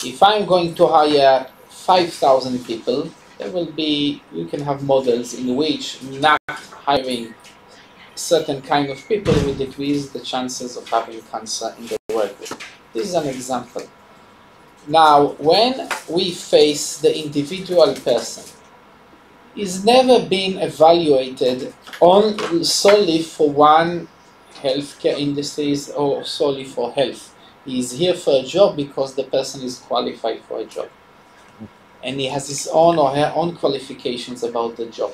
If I'm going to hire 5,000 people, there will be, you can have models in which not hiring certain kind of people will decrease the chances of having cancer in the workplace. This is an example. Now, when we face the individual person, is never been evaluated on solely for one healthcare industries or solely for health. He is here for a job because the person is qualified for a job. And he has his own or her own qualifications about the job.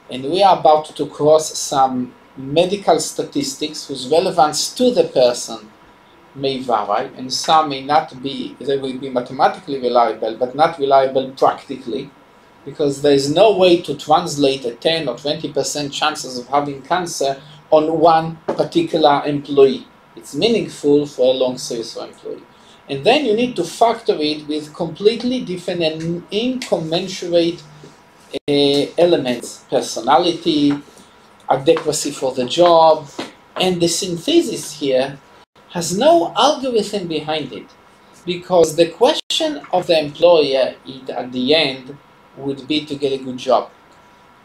And we are about to cross some medical statistics whose relevance to the person may vary, and some may not be, they will be mathematically reliable, but not reliable practically, because there is no way to translate a 10 or 20% chances of having cancer on one particular employee. It's meaningful for a long service employee. And then you need to factor it with completely different and incommensurate elements, personality, adequacy for the job, and the synthesis here has no algorithm behind it, because the question of the employer at the end would be to get a good job.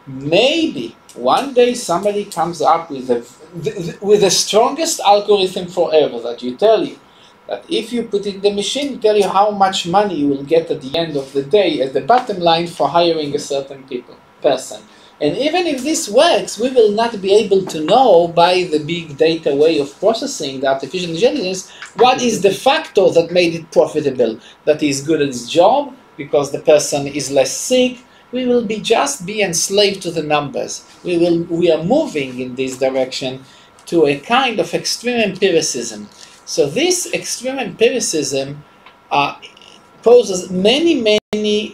Maybe one day somebody comes up with the strongest algorithm forever that you tell you that if you put in the machine, tell you how much money you will get at the end of the day as the bottom line for hiring a certain person. And even if this works, we will not be able to know by the big data way of processing the artificial intelligence what is the factor that made it profitable, that he is good at his job because the person is less sick. We will just be enslaved to the numbers. We are moving in this direction to a kind of extreme empiricism. So this extreme empiricism poses many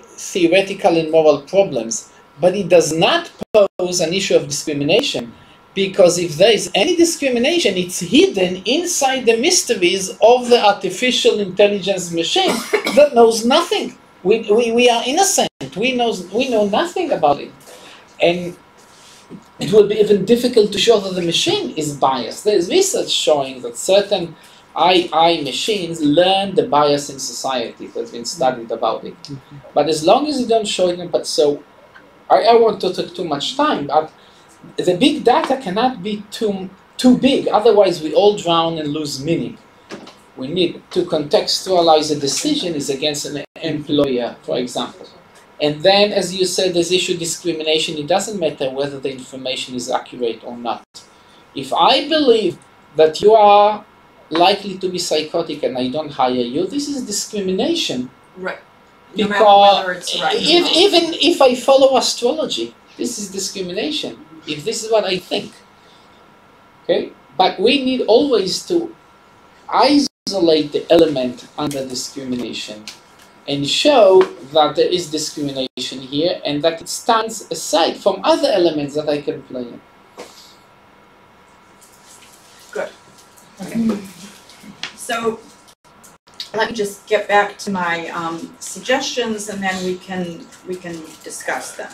theoretical and moral problems, but it does not pose an issue of discrimination, because if there is any discrimination, it's hidden inside the mysteries of the artificial intelligence machine that knows nothing. We are innocent. We know nothing about it. And it will be even difficult to show that the machine is biased. There is research showing that certain AI machines learn the bias in society. There's been studied about it. But as long as you don't show it, so I won't take too much time, but the big data cannot be too big, otherwise we all drown and lose meaning. We need to contextualize a decision is against an employer, for example. And then, as you said, there's issue discrimination. It doesn't matter whether the information is accurate or not. If I believe that you are likely to be psychotic and I don't hire you, this is discrimination. Right. No Because matter whether it's right or wrong. even if I follow astrology, this is discrimination, if this is what I think. Okay? But we need always to isolate the element under discrimination and show that there is discrimination here and that it stands aside from other elements that I can play in. Good. Okay. So let me just get back to my suggestions, and then we can discuss them.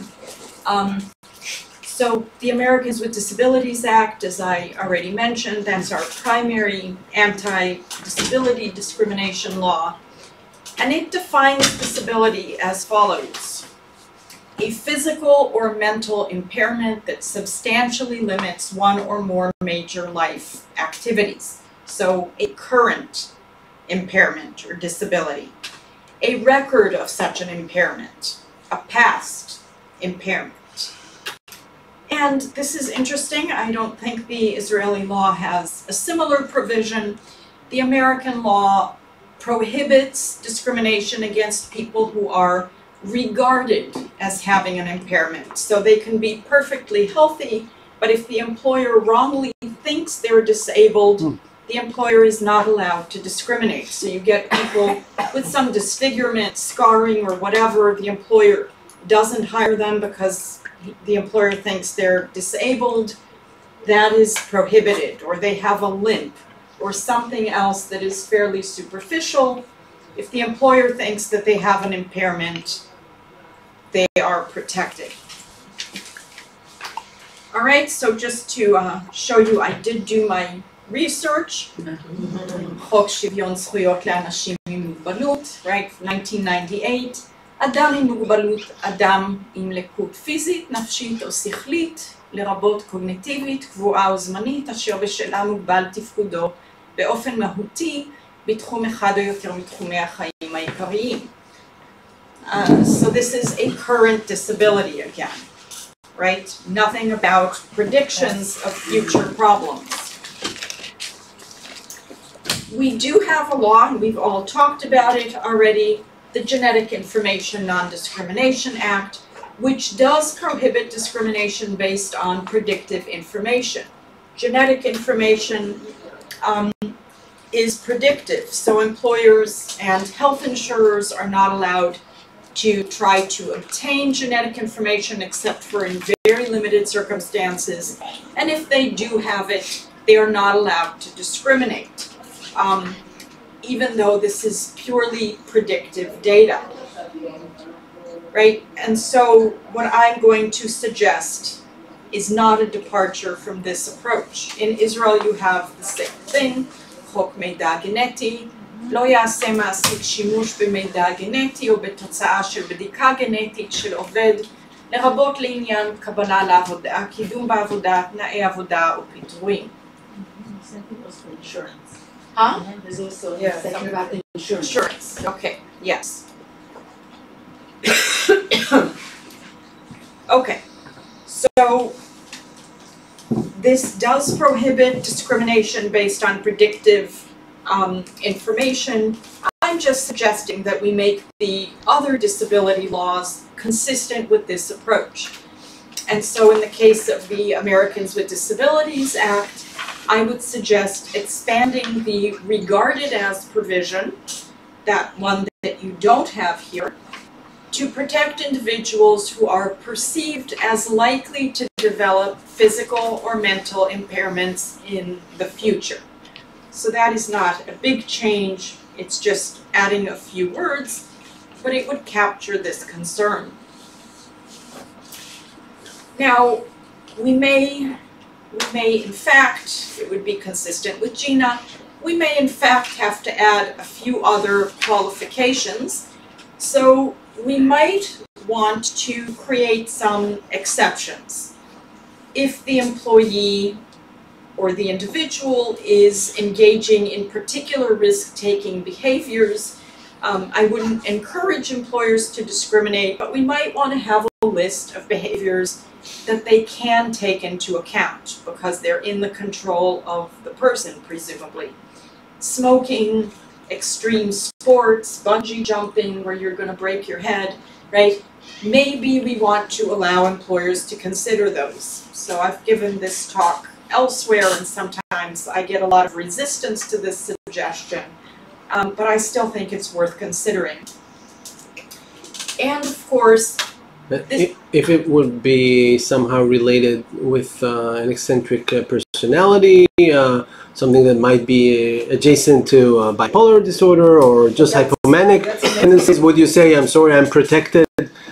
So the Americans with Disabilities Act, as I already mentioned, that's our primary anti-disability discrimination law, and it defines disability as follows: a physical or mental impairment that substantially limits one or more major life activities. So a current impairment or disability, a record of such an impairment, a past impairment. And this is interesting. I don't think the Israeli law has a similar provision. The American law prohibits discrimination against people who are regarded as having an impairment. So they can be perfectly healthy, but if the employer wrongly thinks they're disabled, the employer is not allowed to discriminate. So you get people with some disfigurement, scarring, or whatever. The employer doesn't hire them because the employer thinks they're disabled. That is prohibited. Or they have a limp, or something else that is fairly superficial. If the employer thinks that they have an impairment, they are protected. All right, so just to show you, I did do my research. חוק שוויון זכויות לאנשים עם מוגבלות, right, 1998. אדם עם מוגבלות, אדם עם לקות פיזית, נפשית או שכלית, לרבות קוגניטיבית, קבועה או זמנית, אשר בשלה מוגבל תפקודו באופן מהותי בתחום אחד או יותר מתחומי החיים העיקריים. So this is a current disability again, right? Nothing about predictions of future problems. We do have a law, and we've all talked about it already, the Genetic Information Non-Discrimination Act, which does prohibit discrimination based on predictive information. Genetic information is predictive, so employers and health insurers are not allowed to try to obtain genetic information except for in very limited circumstances, and if they do have it, they are not allowed to discriminate. even though this is purely predictive data, right? And so what I'm going to suggest is not a departure from this approach. In Israel, you have the same thing, חוק מידע גנטי, לא יעשה מעסיק שימוש במידע גנטי או בתוצאה של בדיקה גנטית של עובד, לרבות לעניין קבלה לעבודה, קידום בעבודה, תנאי עבודה או פיטורים. Huh? There's also Yeah, something about the insurance. Insurance, okay, yes. Okay, so this does prohibit discrimination based on predictive information. I'm just suggesting that we make the other disability laws consistent with this approach. And so in the case of the Americans with Disabilities Act, I would suggest expanding the regarded as provision, that one that you don't have here, to protect individuals who are perceived as likely to develop physical or mental impairments in the future. So that is not a big change, it's just adding a few words, but it would capture this concern. Now, we may in fact, it would be consistent with Gina, we may in fact have to add a few other qualifications. So we might want to create some exceptions. If the employee or the individual is engaging in particular risk-taking behaviors, I wouldn't encourage employers to discriminate, but we might want to have a list of behaviors that they can take into account because they're in the control of the person, presumably. Smoking, extreme sports, bungee jumping where you're going to break your head, right? Maybe we want to allow employers to consider those. So I've given this talk elsewhere and sometimes I get a lot of resistance to this suggestion, but I still think it's worth considering. And of course, if it would be somehow related with an eccentric personality, something that might be adjacent to bipolar disorder or just hypomanic tendencies, would you say, I'm sorry, I'm protected,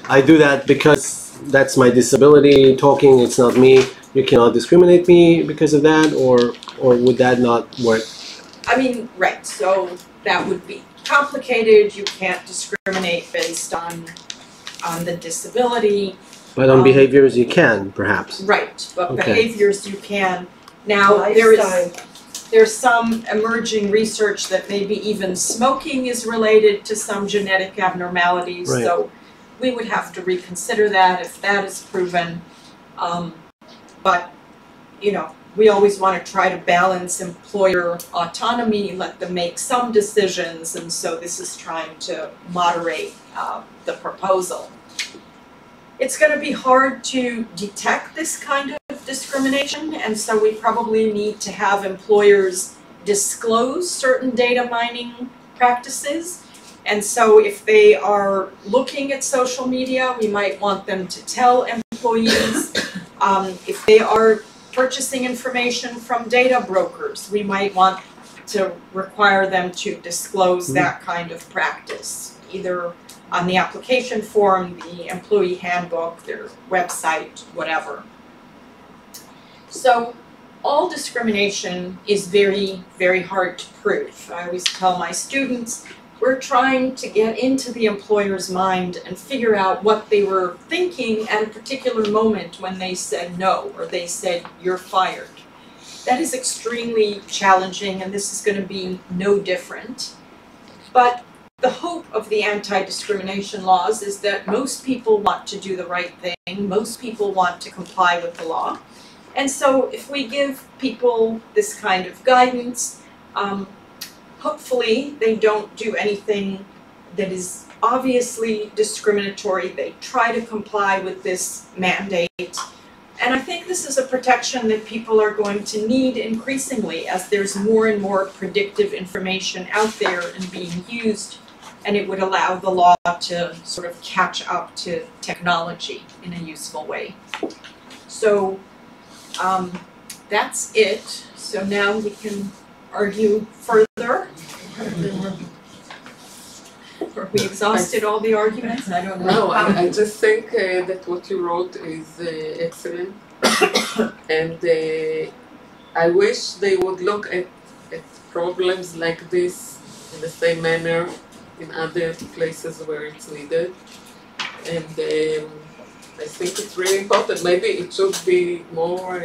I do that because that's my disability, talking, it's not me, you cannot discriminate me because of that, or would that not work? I mean, right, so that would be complicated, you can't discriminate based on the disability. But on behaviors you can, perhaps. Right, but Okay. behaviors you can. Now, there's some emerging research that maybe even smoking is related to some genetic abnormalities, Right. so we would have to reconsider that if that is proven. But, you know, we always want to try to balance employer autonomy, let them make some decisions, and so this is trying to moderate the proposal. It's going to be hard to detect this kind of discrimination, and so we probably need to have employers disclose certain data mining practices. And so if they are looking at social media, we might want them to tell employees. If they are purchasing information from data brokers, we might want to require them to disclose that kind of practice, either on the application form, the employee handbook, their website, whatever. So all discrimination is very, very hard to prove. I always tell my students, we're trying to get into the employer's mind and figure out what they were thinking at a particular moment when they said no, or they said you're fired. That is extremely challenging, and this is going to be no different. But the hope of the anti-discrimination laws is that most people want to do the right thing, most people want to comply with the law. And so if we give people this kind of guidance, hopefully they don't do anything that is obviously discriminatory. They try to comply with this mandate. And I think this is a protection that people are going to need increasingly as there's more and more predictive information out there and being used, and it would allow the law to sort of catch up to technology in a useful way. So that's it. So now we can argue further. Or we exhausted all the arguments? I don't know. No, I just think that what you wrote is excellent. And I wish they would look at problems like this in the same manner in other places where it's needed. And I think it's really important. Maybe it should be more,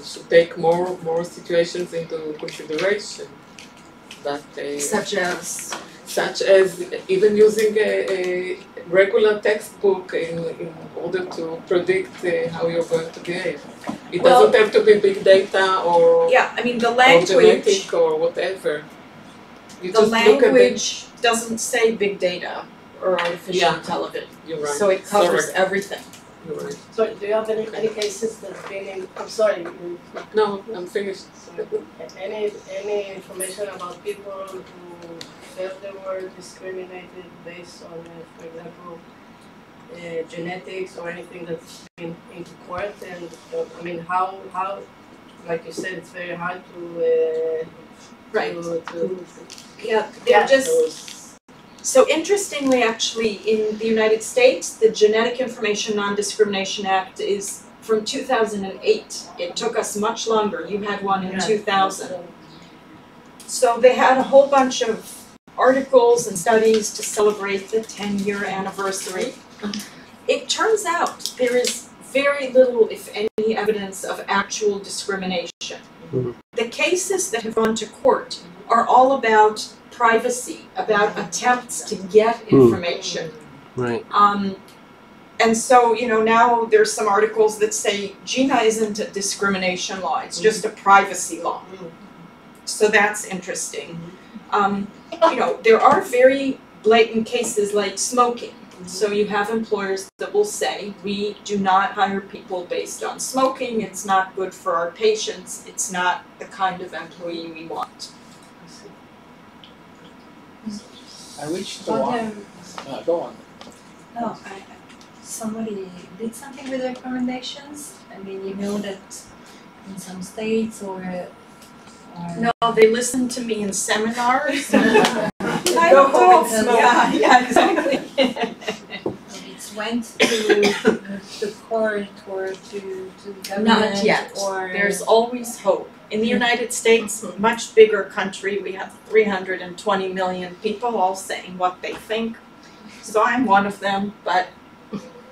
should take more situations into consideration. But such as even using a regular textbook in order to predict how you're going to behave. It doesn't have to be big data or yeah, I mean the or language. genetic or whatever. You The just look at language doesn't say big data or artificial intelligence, You're right. so it covers Sorry. everything. You're right. So do you have any cases that have been in, I'm sorry, No, I'm finished. any information about people who felt they were discriminated based on, for example, genetics or anything that's been into court? And I mean, how, like you said, it's very hard to Right. to Yeah, get they're just those. so interestingly, actually, in the United States, the Genetic Information Non-Discrimination Act is from 2008. It took us much longer. You had one in 2000. So they had a whole bunch of articles and studies to celebrate the 10-year anniversary. It turns out there is very little, if any, evidence of actual discrimination. The cases that have gone to court are all about privacy, about attempts to get information. Right. And so, you know, now there's some articles that say GINA isn't a discrimination law, it's just a privacy law. So that's interesting. You know, there are very blatant cases like smoking. So you have employers that will say, we do not hire people based on smoking, it's not good for our patients, it's not the kind of employee we want. I wish to go on. No, somebody did something with recommendations. I mean, you know that in some states or No, they listen to me in seminars. I Go don't home know. and smoke. Yeah, exactly. It went to court or to government. Not yet. Or There's always hope. In the United States, a much bigger country, we have 320 million people all saying what they think. So I'm one of them, but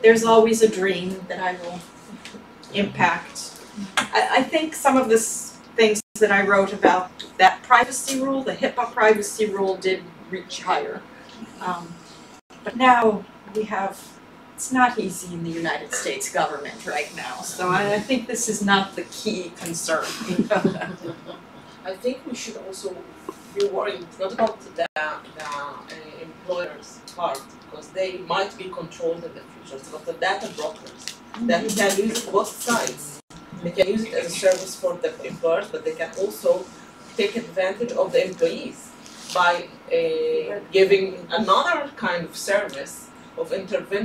there's always a dream that I will impact. I think some of the things that I wrote about that privacy rule, the HIPAA privacy rule, did reach higher. But now we have, it's not easy in the United States government right now, so I think this is not the key concern. I think we should also be worried not about the employers' part, because they might be controlled in the future. It's about the data brokers that can use it both sides. They can use it as a service for the employers, but they can also take advantage of the employees by giving another kind of service of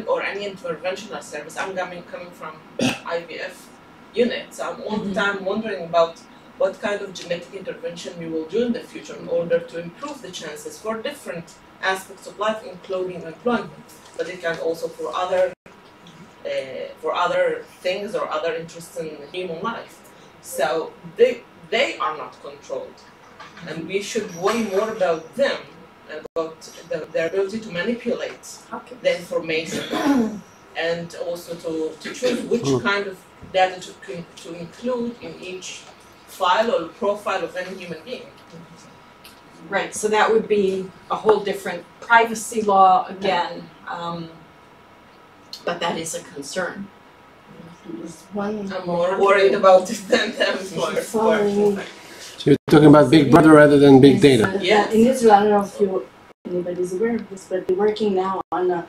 or any interventional service. I'm coming from IVF unit, so I'm all the time wondering about what kind of genetic intervention we will do in the future in order to improve the chances for different aspects of life, including employment, but it can also for other things or other interests in human life. So they are not controlled, and we should worry more about them and about their ability to manipulate the information and also to choose which kind of data to include in each file or profile of any human being. Right, so that would be a whole different privacy law again, but that is a concern. I'm more worried about it than the employers. So you're talking about Big Brother rather than big data. Yeah. In Israel, I don't know if anybody's aware of this, but they're working now on a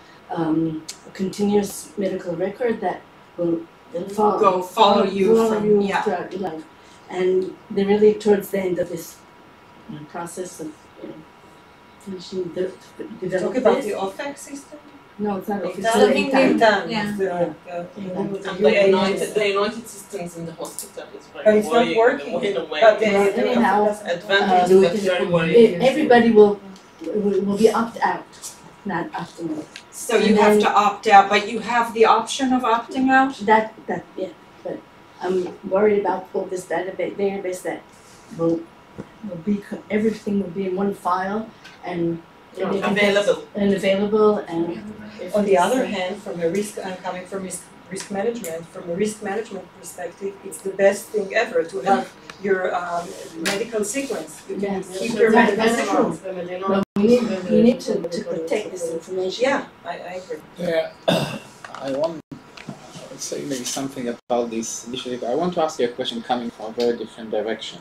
continuous medical record that will follow you throughout your life. And they're really towards the end of this process of finishing the Talk about the OFAC system? No, it's not. It's It's Something eight times. new. Yeah. The United systems in the hospital is But very it's not worrying working. in a way. But Anyhow, Advantage, but very worrying. everybody will be opt out, not opting in. So you have to opt out, but you have the option of opting out? That yeah, but I'm worried about all this database that will be everything will be in one file and Available. and if On the it's, other hand, from a risk, I'm coming from risk management, from a risk management perspective, it's the best thing ever to have your medical sequence. You can keep your Right, medical that's sequence. no, we need to protect this information. Yeah, I agree. Yeah, I want to say maybe something about this initiative. I want to ask you a question coming from a very different direction.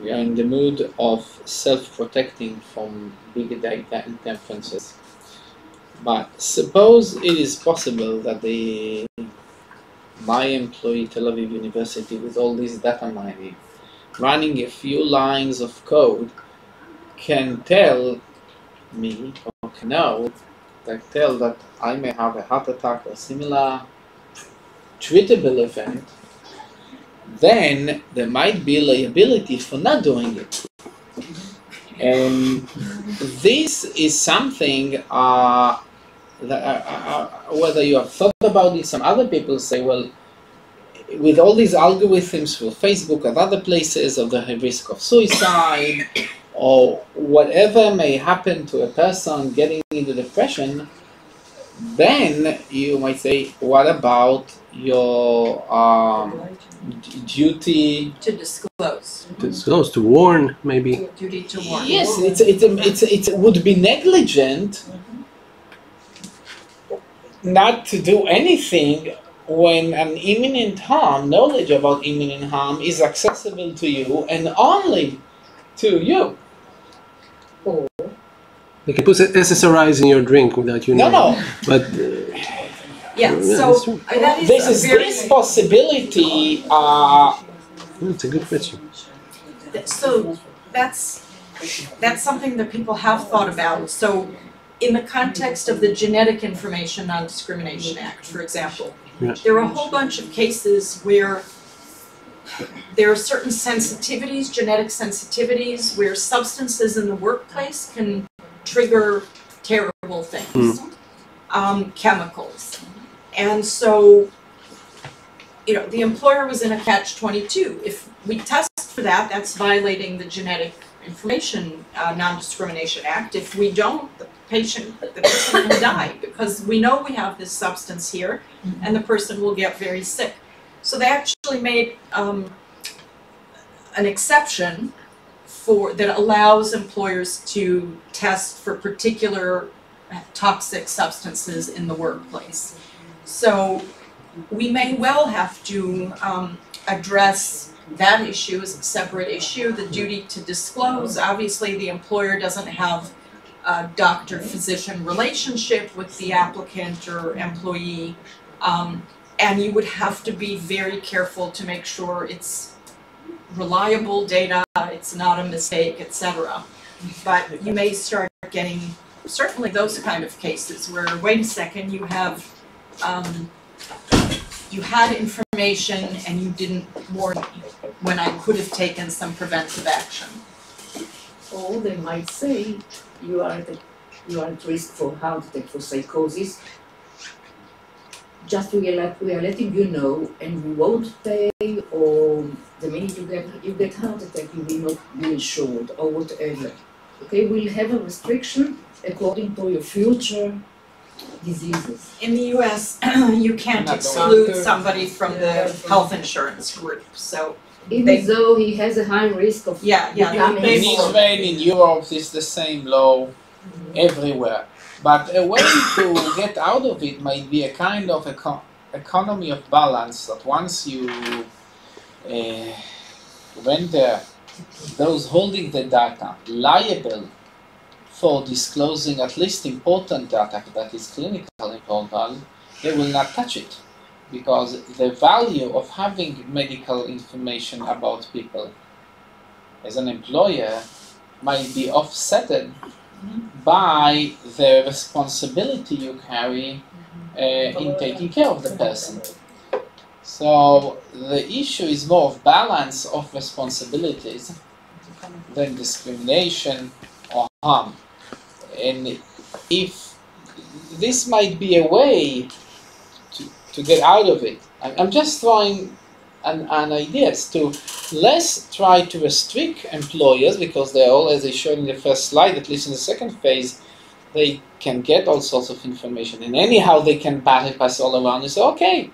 We are in the mood of self-protecting from big data interferences. But suppose it is possible that my employee, Tel Aviv University, with all this data mining, running a few lines of code, can tell me or can know that I may have a heart attack or similar treatable event, then there might be liability for not doing it. And this is something that whether you have thought about it, some other people say, well, with all these algorithms for Facebook and other places of the risk of suicide or whatever may happen to a person getting into depression, then you might say, what about your duty To disclose. To disclose, to warn, maybe. Duty to warn. Yes, it would be negligent not to do anything when an imminent harm, knowledge about imminent harm is accessible to you and only to you. They can put SSRIs in your drink without you knowing. No. But Yeah, that's so true. that is This a is very, this possibility. It's a good question. so that's something that people have thought about. So in the context of the Genetic Information Non-Discrimination Act, for example, Yeah. there are a whole bunch of cases where there are certain sensitivities, genetic sensitivities, where substances in the workplace can trigger terrible things, chemicals. And so, the employer was in a catch-22. If we test for that, that's violating the Genetic Information Non-Discrimination Act. If we don't, the person can die because we know we have this substance here and the person will get very sick. So they actually made an exception that allows employers to test for particular toxic substances in the workplace. So we may well have to address that issue as a separate issue, the duty to disclose. Obviously, the employer doesn't have a doctor-physician relationship with the applicant or employee, and you would have to be very careful to make sure it's reliable data, it's not a mistake, etc. But you may start getting certainly those kind of cases where, wait a second, you have you had information and you didn't warn me when I could have taken some preventive action. Or they might say you are at risk for heart attack, for psychosis. Just we are letting you know, and we won't pay, or the minute you get heart attack, you will not be insured, or whatever. Okay, we'll have a restriction according to your future diseases. In the US, you can't exclude somebody from the health insurance group, so Even though he has a high risk of becoming in Israel, in Europe, it's the same law everywhere. But a way to get out of it might be a kind of economy of balance, that once you render those holding the data liable for disclosing at least important data that is clinical important, they will not touch it. Because the value of having medical information about people as an employer might be offset by the responsibility you carry in taking care of the person. So the issue is more of balance of responsibilities than discrimination or harm. And if this might be a way to get out of it, I'm just throwing an idea to less try to restrict employers, because they're all, as I showed in the first slide, at least in the second phase, they can get all sorts of information. And anyhow, they can bypass all around and say, okay,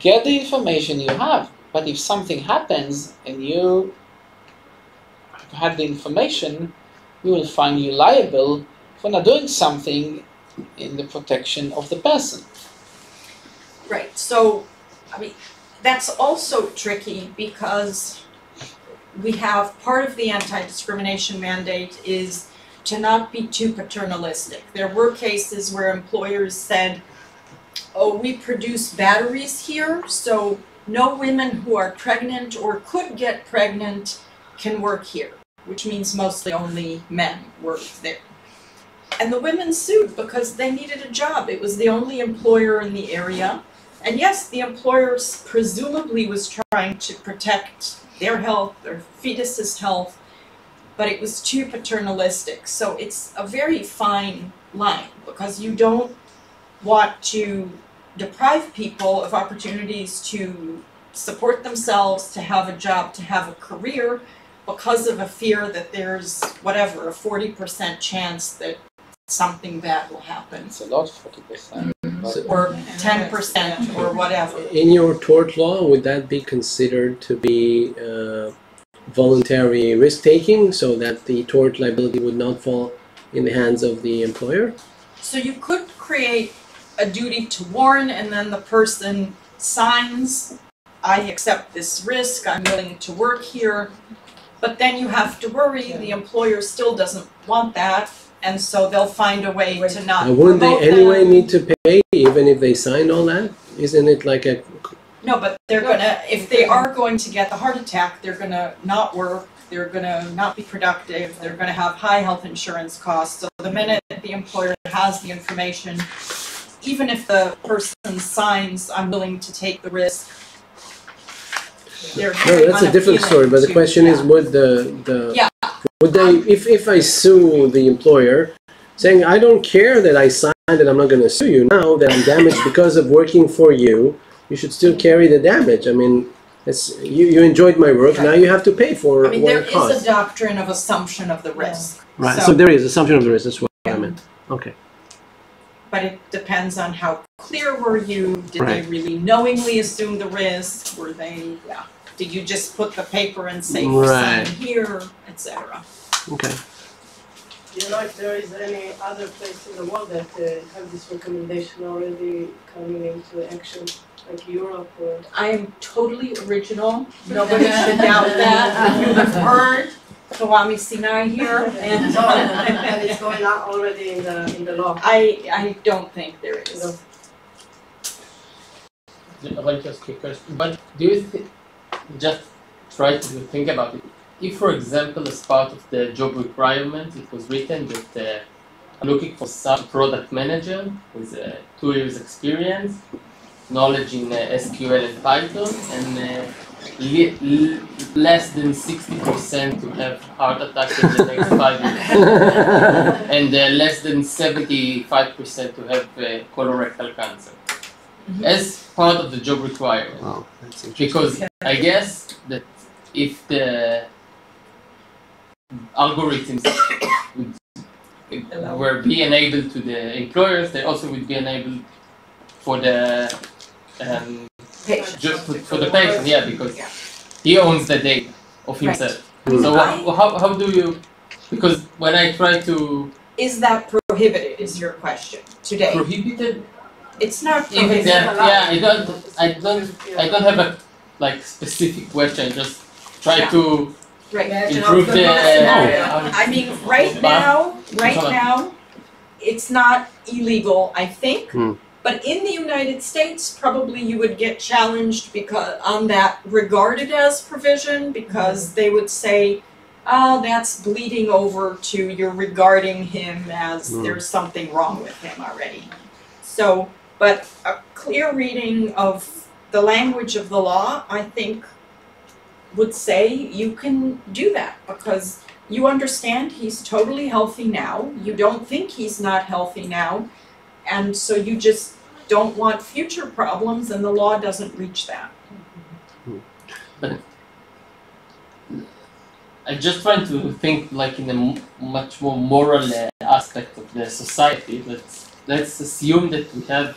get the information you have. But if something happens and you had the information, we will find you liable for not doing something in the protection of the person. Right, so, I mean, that's also tricky because we have part of the anti-discrimination mandate is to not be too paternalistic. There were cases where employers said, oh, we produce batteries here, so no women who are pregnant or could get pregnant can work here, which means mostly only men work there. And the women sued because they needed a job. It was the only employer in the area. And yes, the employer presumably was trying to protect their health, their fetus's health, but it was too paternalistic. So it's a very fine line because you don't want to deprive people of opportunities to support themselves, to have a job, to have a career, because of a fear that there's, whatever, a 40% chance that something bad will happen. It's a lot, 40%. Or 10% or whatever. In your tort law, would that be considered to be voluntary risk-taking so that the tort liability would not fall in the hands of the employer? So you could create a duty to warn, and then the person signs, I accept this risk, I'm willing to work here, but then you have to worry, the employer still doesn't want that, and so they'll find a way to not Wouldn't they promote anyway them. need to pay even if they signed all that? Isn't it like a... No, but they're gonna, if they are going to get the heart attack, they're gonna not work, they're gonna not be productive, they're gonna have high health insurance costs. So the minute the employer has the information, even if the person signs, I'm willing to take the risk, they're No, that's a different story, but the question is, would would they, if I sue the employer, saying, I don't care that I signed it, I'm not going to sue you now, that I'm damaged because of working for you, you should still carry the damage. I mean, it's, you enjoyed my work, now you have to pay for I mean, what there it costs. is a doctrine of assumption of the risk. Right, so there is assumption of the risk, that's what I meant. Okay. But it depends on how clear were you, did Right. they really knowingly assume the risk, were they, did you just put the paper and say you sign Right. here, etc. Okay. Do you know if there is any other place in the world that have this recommendation already coming into action, like Europe or? I am totally original, nobody should doubt that. You have heard Kawami Sinai here, and And it's going on already in the law. I don't think there is. I'd like to ask you a question, but do you just try to think about it? If, for example, as part of the job requirement, it was written that I'm looking for some product manager with 2 years experience, knowledge in SQL and Python, and less than 60% to have heart attack in the next 5 years, and less than 75% to have colorectal cancer. As part of the job requirement. Wow, that's interesting. Because I guess that if the algorithms were be enabled to the employers, they also would be enabled for the just for the patient, because he owns the data of himself. Right. So how do you? Because when I try to Is that prohibited, is your question today? prohibited. It's not Even prohibited. I don't have a like specific question. Just try to Right. improve the. I mean, right now, it's not illegal, I think. But in the United States, probably you would get challenged because on that regarded as provision, because they would say that's bleeding over to you're regarding him as there's something wrong with him already. So, but a clear reading of the language of the law, I think, would say you can do that because you understand he's totally healthy now. You don't think he's not healthy now. And so you just don't want future problems, and the law doesn't reach that. But I'm just trying to think like in a much more moral aspect of the society. Let's assume that we have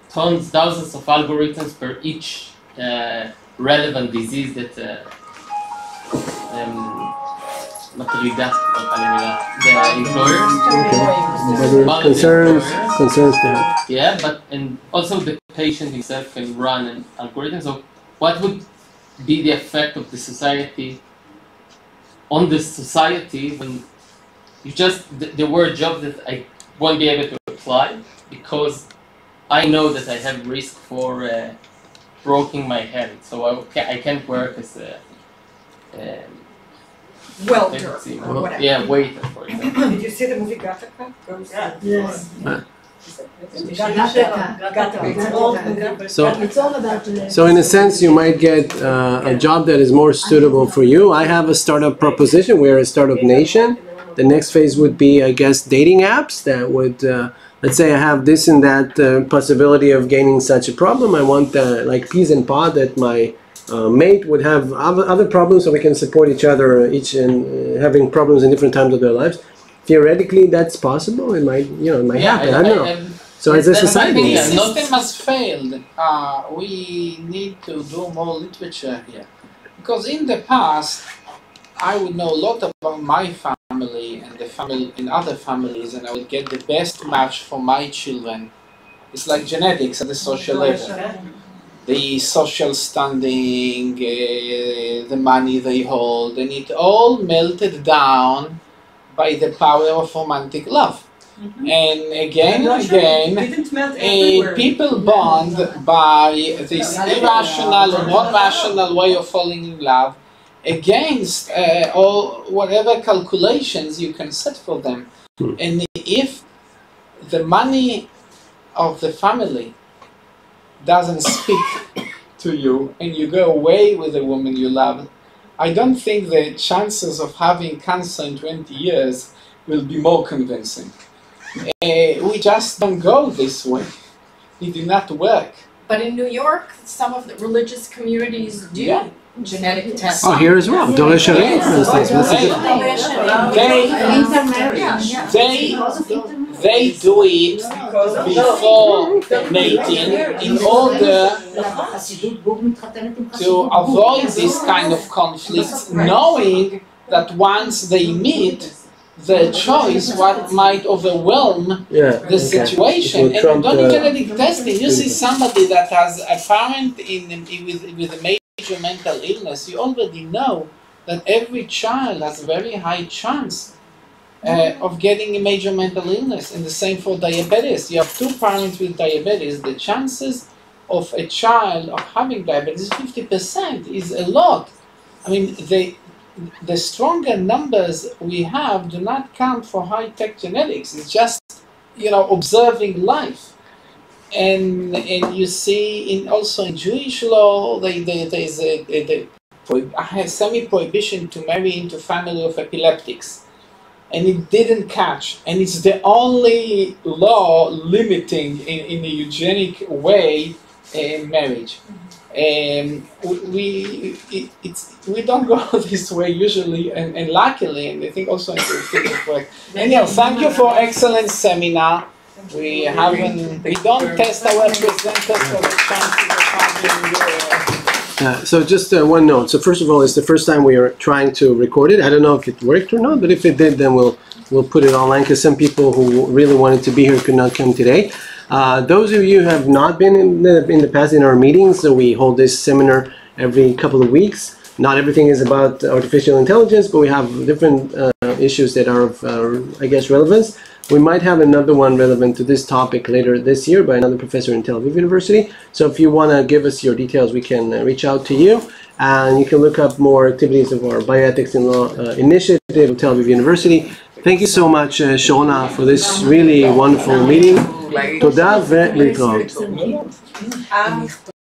thousands of algorithms per each relevant disease that מטרידה the employer. Concerns. Yeah, but and also the patient himself can run an algorithm. So what would be the effect of the society on the society when you just there were jobs that I won't be able to apply because I know that I have risk for breaking my hand, so I can't work as a welder or whatever. Yeah, waiter, for example. Did you see the movie Gattaca? Yes. So, It's all about the. so in a sense, you might get a job that is more suitable for you. I have a startup proposition. We're a startup nation. The next phase would be, I guess, dating apps that would, let's say I have this and that possibility of gaining such a problem. I want like peas and pod that my mate would have other problems so we can support each other, each in having problems in different times of their lives. Theoretically, that's possible. It might, it might happen. I don't know. So as a society, the system has failed. We need to do more literature here, because in the past, I would know a lot about my family and the family in other families, and I would get the best match for my children. It's like genetics at the social level. The social standing, the money they hold, and it all melted down by the power of romantic love. And again and again, people bond by this irrational or non-rational way of falling in love against all whatever calculations you can set for them. And if the money of the family doesn't speak to you and you go away with the woman you love, I don't think the chances of having cancer in 20 years will be more convincing. We just don't go this way. It did not work. But in New York, some of the religious communities do genetic testing. Oh, here as well. Dore Sharim, for instance. They do it before mating in order to avoid this kind of conflicts, knowing that once they meet, the choice what might overwhelm the situation. And don't do genetic testing. You see somebody that has apparent with a major mental illness, you already know that every child has a very high chance of getting a major mental illness. And the same for diabetes. You have two parents with diabetes. The chances of a child of having diabetes, 50%, is a lot. I mean, the stronger numbers we have do not count for high-tech genetics. It's just, observing life. And you see, also in Jewish law, there's a semi-prohibition to marry into family of epileptics. And it didn't catch. And it's the only law limiting in a eugenic way marriage. We don't go this way usually, and luckily, and I think also it's correct. Anyhow, thank you for excellent seminar. We don't test our presenters for the chances of having. So just one note. So first of all, it's the first time we are trying to record it. I don't know if it worked or not, but if it did, then we'll put it online because some people who really wanted to be here could not come today. Those of you who have not been in the past in our meetings, so we hold this seminar every couple of weeks. Not everything is about artificial intelligence, but we have different issues that are of, I guess, relevance. We might have another one relevant to this topic later this year by another professor in Tel Aviv University. So if you want to give us your details, we can reach out to you. And you can look up more activities of our Bioethics in Law initiative at Tel Aviv University. Thank you so much, Sharona, for this really wonderful meeting. תודה ולהתראות.